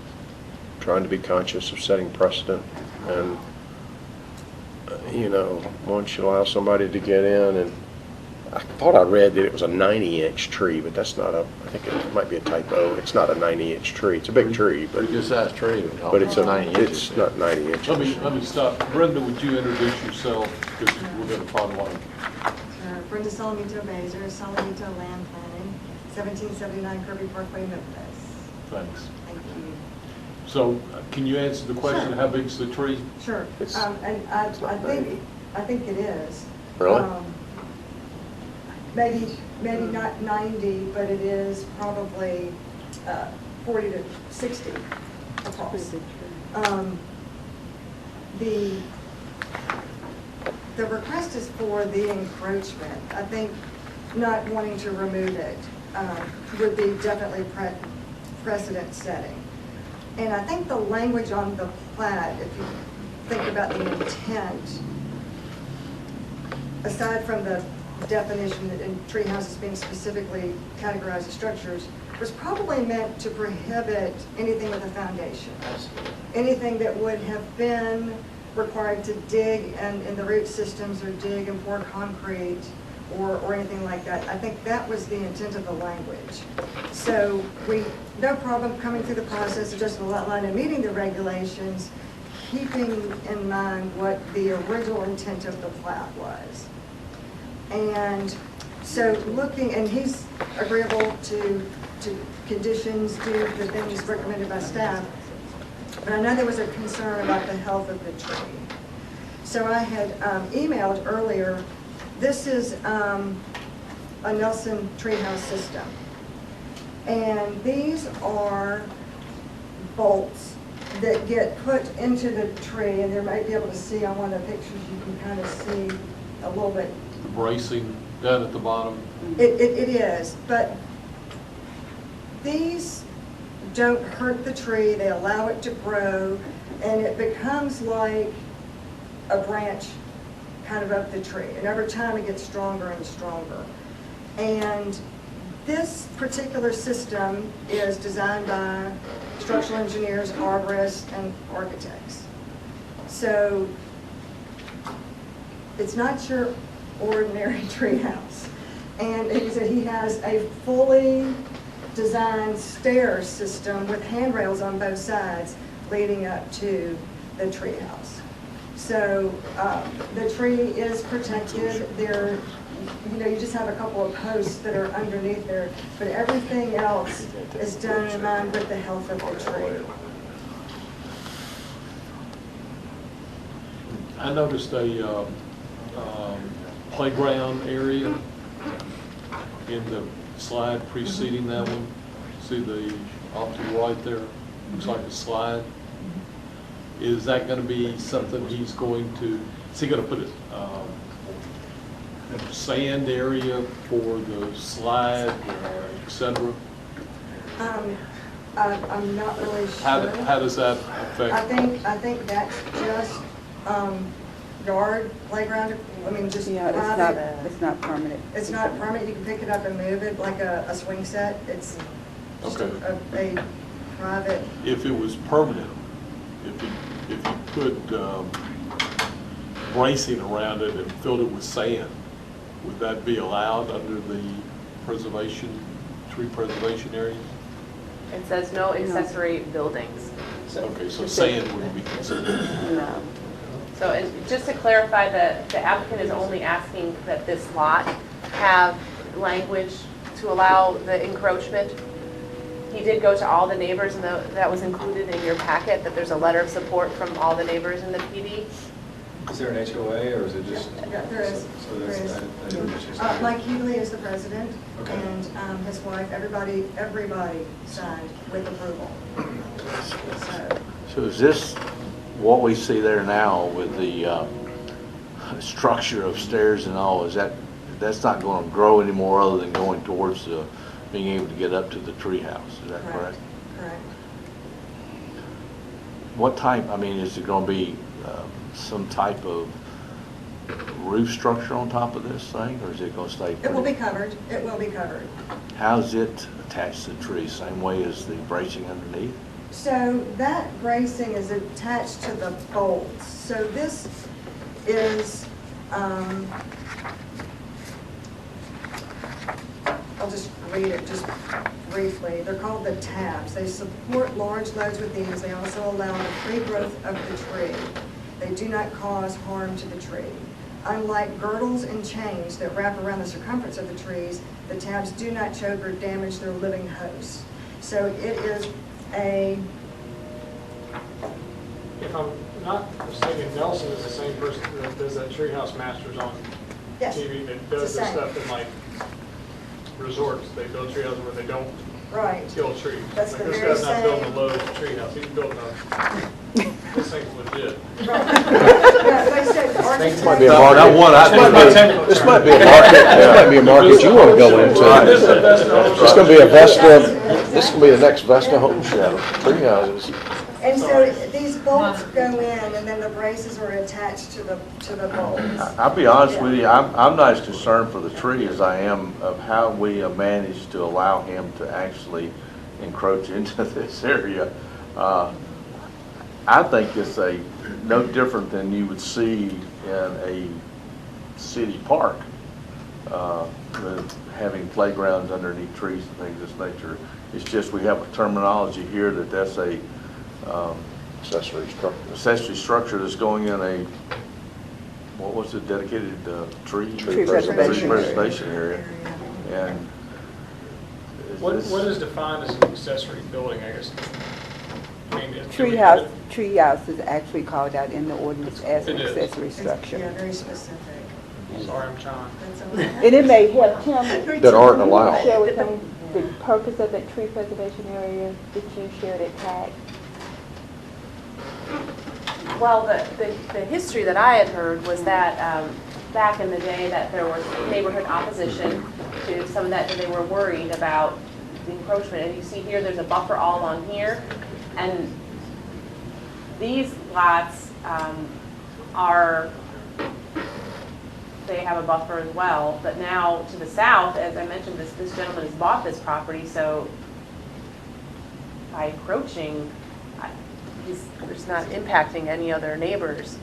trying to be conscious of setting precedent. And, once you allow somebody to get in, and I thought I read that it was a 90-inch tree, but that's not I think it might be a typo. It's not a 90-inch tree. It's a big tree, but Pretty good sized tree. but it's 90 inches. it's not 90 inches. Let me stop. Brenda, would you introduce yourself? Because we're going to follow on. Brenda Salamito Baser, Salamito Land Planning, 1779 Kirby Parkway, Memphis. Thanks. Thank you. So can you answer the question, Sure. how big's the tree? Sure. And I think it is. Really? Maybe not 90, but it is probably 40 to 60 across. The request is for the encroachment. I think not wanting to remove it would be definitely precedent setting. And I think the language on the plat, if you think about the intent, aside from the definition that in tree houses being specifically categorized as structures, was probably meant to prohibit anything with a foundation. Anything that would have been required to dig in the root systems or dig and pour concrete or anything like that. I think that was the intent of the language. So no problem coming through the process of just the lot line and meeting the regulations, keeping in mind what the original intent of the plat was. And so and he's agreeable to conditions, do the things recommended by staff. But I know there was a concern about the health of the tree. So I had emailed earlier, this is a Nelson treehouse system. And these are bolts that get put into the tree, and you might be able to see on one of the pictures, you can kind of see a little bit. The bracing down at the bottom? It is, but these don't hurt the tree, they allow it to grow, and it becomes like a branch kind of up the tree. And over time, it gets stronger and stronger. And this particular system is designed by structural engineers, arborists, and architects. So it's not your ordinary treehouse. And he said he has a fully designed stair system with handrails on both sides leading up to the treehouse. So the tree is protected. There, you know, you just have a couple of posts that are underneath there, but everything else is done in mind with the health of the tree. I noticed a playground area in the slide preceding that one. See the off to the right there? Looks like a slide. Is that going to be something he's going to, is he going to put a sand area for the slide, et cetera? I'm not really sure. How does that affect? I think that's just yard, playground, I mean, just Yeah, private. it's not permanent. It's not permanent, you can pick it up and move it like a swing set. It's just Okay. a private. If it was permanent, if you put bracing around it and filled it with sand, would that be allowed under the tree preservation area? It says no accessory buildings. Okay, so sand wouldn't be considered. No. So and just to clarify, the applicant is only asking that this lot have language to allow the encroachment. He did go to all the neighbors, and that was included in your packet, that there's a letter of support from all the neighbors in the PD. Is there an HOA, or is it just? Yeah, there is. So There is. that's just. Mike Healy is the president, Okay. and his wife, everybody signed with approval. So is this what we see there now with the structure of stairs and all, that's not going to grow anymore other than going towards being able to get up to the treehouse, is that correct? Correct. What type, I mean, is it going to be some type of roof structure on top of this thing, or is it going to stay? It will be covered. It will be covered. How's it attached to the tree? Same way as the bracing underneath? So that bracing is attached to the bolts. So this is, I'll just read it just briefly. They're called the tabs. They support large loads with ease. They also allow the free growth of the tree. They do not cause harm to the tree. Unlike girdles and chains that wrap around the circumference of the trees, the tabs do not choke or damage their living hosts. So it is If I'm not mistaken, Nelson is the same person that does that Treehouse Masters on Yes, TV, that it's does the this same. stuff in like resorts. They build treehouses where they don't Right. kill trees. That's Like the this very guy's not building same- a Lowe's treehouse, he's building this thing's legit. This might be a market. This might be a market. This might be a market you want to go into. It's going to be a Vesta. This will be the next Vesta home show. Tree houses. And so these bolts go in, and then the braces are attached to the bolts. I'll be honest with you, I'm not as concerned for the tree as I am of how we managed to allow him to actually encroach into this area. I think it's no different than you would see in a city park, with having playgrounds underneath trees and things of this nature. It's just we have a terminology here that's a accessory structure that's going in a, what was it, dedicated tree preservation area. And What is defined as an accessory building, I guess? I mean, Treehouse is actually called out in the ordinance as an It is. accessory structure. Yeah, very specific. Sorry, I'm trying. And it may help Tim. That aren't allowed. Share with him the purpose of that tree preservation area that you shared at TAC. Well, the history that I had heard was that back in the day that there was neighborhood opposition to some of that they were worried about the encroachment. And you see here, there's a buffer all along here. And These lots they have a buffer as well, but now to the south, as I mentioned, this gentleman has bought this property, so by encroaching, it's not impacting any other neighbors.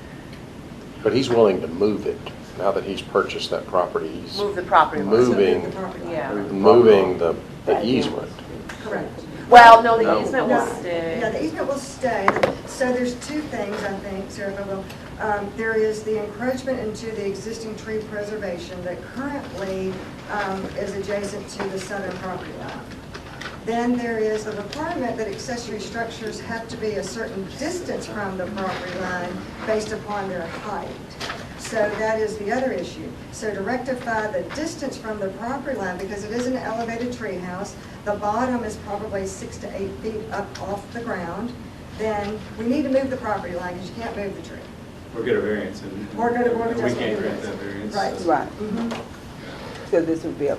But he's willing to move it. Now that he's purchased that property, he's Move the property line. moving, Yeah. moving the easement. Correct. Well, no, the easement will stay. Yeah, the easement will stay. So there's two things, I think, Sarah, if I will. There is the encroachment into the existing tree preservation that currently is adjacent to the southern property line. Then there is a requirement that accessory structures have to be a certain distance from the property line based upon their height. So that is the other issue. So to rectify the distance from the property line, because it is an elevated tree house, the bottom is probably 6 to 8 feet up off the ground, then we need to move the property line because you can't move the tree. Or get a variance, and Or go to Board of we Adjustment. can't grant that variance. Right. so- Right. Mhm. So this would be a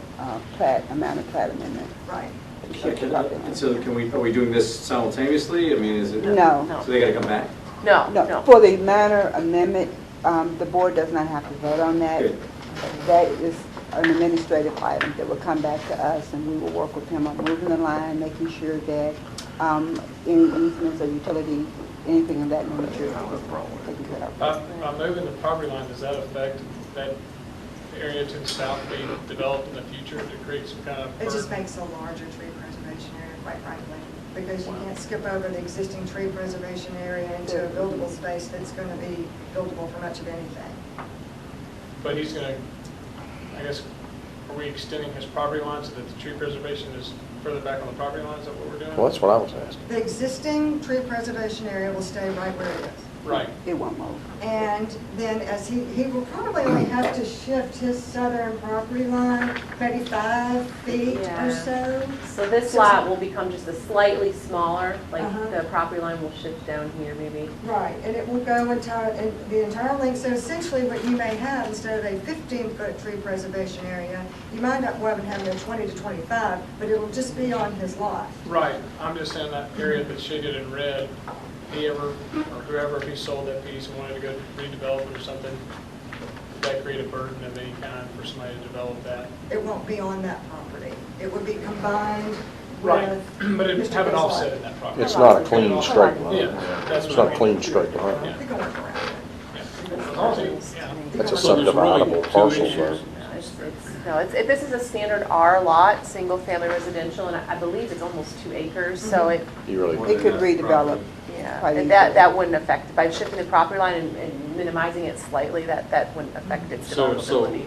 amount of plat amendment. Right. to shift the property line. So are we doing this simultaneously? I mean, is it? No. So they gotta come back? No, No, no. for the minor amendment, the board does not have to vote on that. Good. That is an administrative item that will come back to us, and we will work with him on moving the line, making sure that any easements or utility, anything of that nature is taken care of. By moving the property line, does that affect that area to the south being developed in the future to create some kind of? It just makes a larger tree preservation area, quite frankly, because you can't skip over the existing tree preservation area into a buildable space that's going to be buildable for much of anything. But he's going to, I guess, are we extending his property line so that the tree preservation is further back on the property line? Is that what we're doing? Well, that's what I was asking. The existing tree preservation area will stay right where it is. Right. It won't move. And then as he will probably only have to shift his southern property line maybe 5 feet Yeah. or so. So this lot will become just a slightly smaller, like Uh-huh. the property line will shift down here maybe. Right, and it will go in the entire length. So essentially what you may have, instead of a 15-foot tree preservation area, you might not wind up having a 20 to 25, but it'll just be on his lot. Right. I'm just saying that area that's shaded in red, he ever, or whoever, if he sold that piece and wanted to go redevelop it or something, would that create a burden of any kind for somebody to develop that? It won't be on that property. It would be combined Right, with but it'd Mr. have an Bill's lot. offset in that property. It's not a clean straight line. Yeah, that's It's what I not a mean. clean straight line. Yeah. We can work around it. Yeah. As long as he- yeah. That's a So there's really subdividable two parcel, issues. though. This is a standard R lot, single-family residential, and I believe it's almost 2 acres, so it, You really. It could redevelop. yeah, Quite and easily. that wouldn't affect, by shifting the property line and minimizing it slightly, that wouldn't affect its So developability.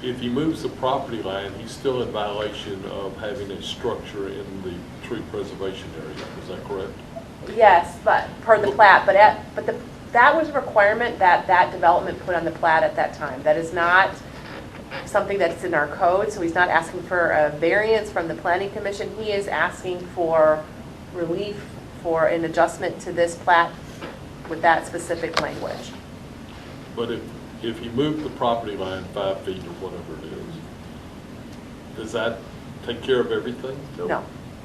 if he moves the property line, he's still in violation of having a structure in the tree preservation area, is that correct? Yes, but per the plat, that was a requirement that development put on the plat at that time. That is not something that's in our code, so he's not asking for a variance from the planning commission. He is asking for relief for an adjustment to this plat with that specific language. But if he moved the property line 5 feet or whatever it is, does that take care of everything? No.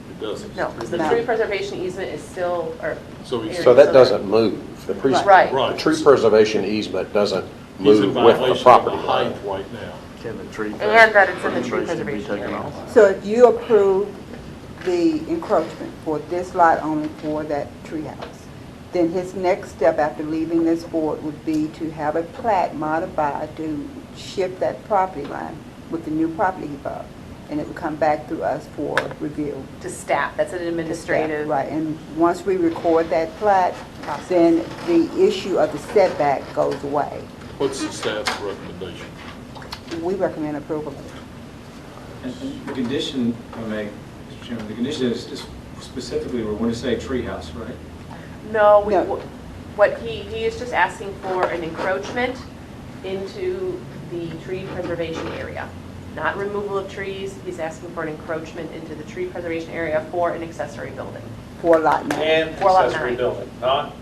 It doesn't? No, because the No. tree preservation easement is still, or. So he's- So that doesn't move. The Right. the tree preservation easement doesn't He's in move with the violation of the property line. height right now. Can the tree? And that it's in the tree preservation be preservation taken area. off? So if you approve the encroachment for this lot only for that treehouse, then his next step after leaving this board would be to have a plat modified to shift that property line with the new property he bought. And it would come back through us for review. To staff, that's an administrative. Right, and once we record that plat, then the issue of the setback goes away. What's the staff's recommendation? We recommend approval. And the condition, if I may, Mr. Chairman, the condition is just specifically, we're going to say treehouse, right? No, No. what he is just asking for an encroachment into the tree preservation area. Not removal of trees, he's asking for an encroachment into the tree preservation area for an accessory building. For lot 9. And For lot accessory 9. building, not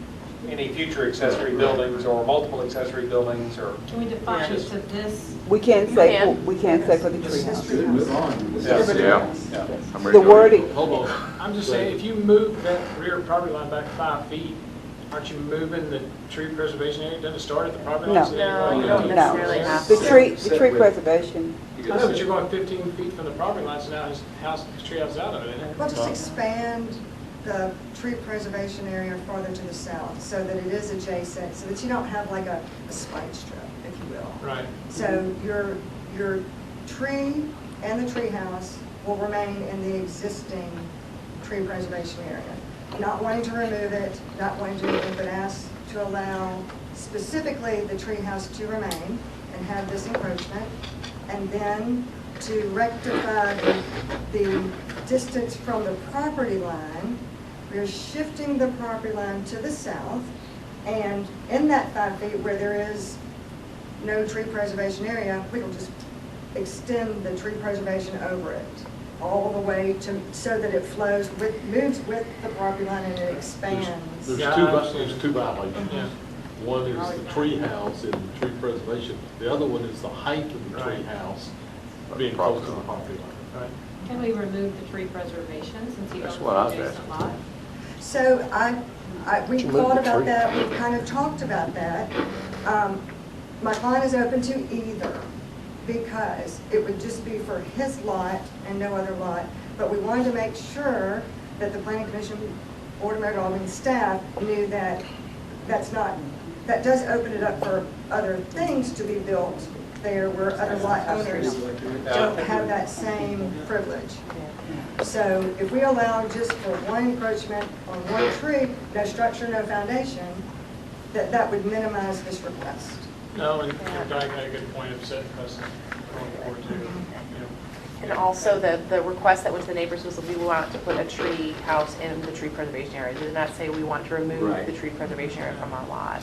any future accessory buildings or multiple accessory buildings or. Can we define it to this? We can't You say, can. we can't say for the treehouse. Good, move on. Yeah. I'm ready The to go. wording, Hold on. I'm just saying, if you move that rear property line back 5 feet, aren't you moving the tree preservation area? Doesn't it start at the property No. line? No, you don't necessarily have The to. tree preservation. I know, but you're going 15 feet from the property line, so now his house, his tree house is out of it, isn't it? We'll just expand the tree preservation area farther to the south so that it is adjacent, so that you don't have like a spike strip, if you will. Right. So your tree and the tree house will remain in the existing tree preservation area. Not wanting to remove it, not wanting to move it, but ask to allow specifically the tree house to remain and have this encroachment, and then to rectify the distance from the property line. We're shifting the property line to the south, and in that 5 feet where there is no tree preservation area, we will just extend the tree preservation over it all the way to, so that it flows with, moves with the property line and it expands. There's Yeah, two violations. Yeah. One is the tree house and the tree preservation. The other one is the height of the tree Right. house being close to the property line. Right. Can we remove the tree preservation since you That's own what I the was adjacent lot? So we Did you move thought the about tree? that, we've kind of talked about that. My client is open to either, because it would just be for his lot and no other lot. But we wanted to make sure that the planning commission, Board of Mayor Alderman staff knew that that does open it up for other things to be built there where other lot owners don't have that same privilege. So if we allow just for one encroachment on one tree, no structure, no foundation, that would minimize this request. No, and Guy got a good point of setting precedent going forward too. You know. And also, the request that went to the neighbors was that we want to put a tree house in the tree preservation area. It did not say we want to remove Right. the tree preservation area from our lot.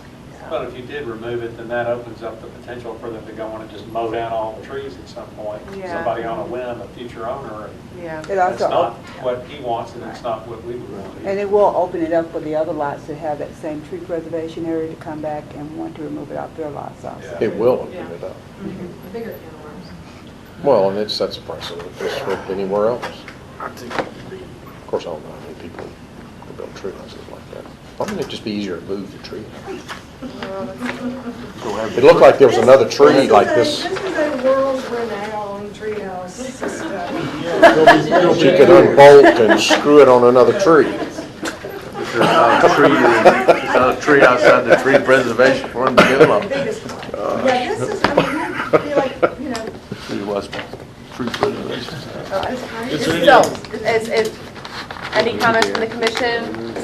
But if you did remove it, then that opens up the potential for them to go on and just mow down all the trees at some point. Yeah. Somebody on a whim, a future owner, and Yeah. It that's also, not what he wants, and it's not what we would want. and it will open it up for the other lots to have that same tree preservation area to come back and want to remove it out their lots also. Yeah. It will open Yeah. it up. A bigger can of worms. Well, and it sets a precedent just with anywhere else. Of course, I don't know how many people could build tree houses like that. Why wouldn't it just be easier to move the tree? It looked like there was another tree like this. This is a world-renowned treehouse system. She could unbolt and screw it on another tree. There's not a tree outside the tree preservation for them to build on. Biggest one. Yeah, this is, I mean, you'd be like, you know, Tree West, tree preservation. Is there any So, other- is any comments from the commission?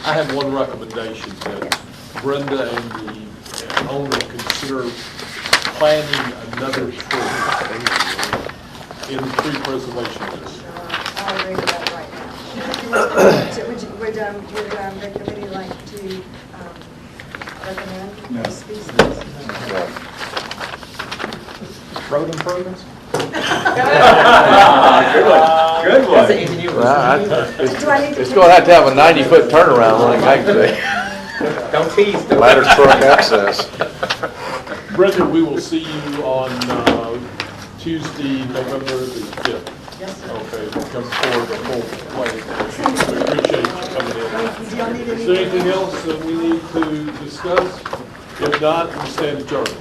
I have one recommendation, that Brenda and the owner consider planting another tree in the tree preservation list. I'll agree with that right now. So would the committee like to recommend a species? Road improvements? Good one. It's going to have to have a 90-foot turnaround running back to it. Don't tease. Ladder truck access. Brenda, we will see you on Tuesday, November the 5th. Yes, sir. Okay, come forward the full plate. We appreciate you coming in. Do y'all need Is there anything else that we need to discuss? If not, we stand adjourned.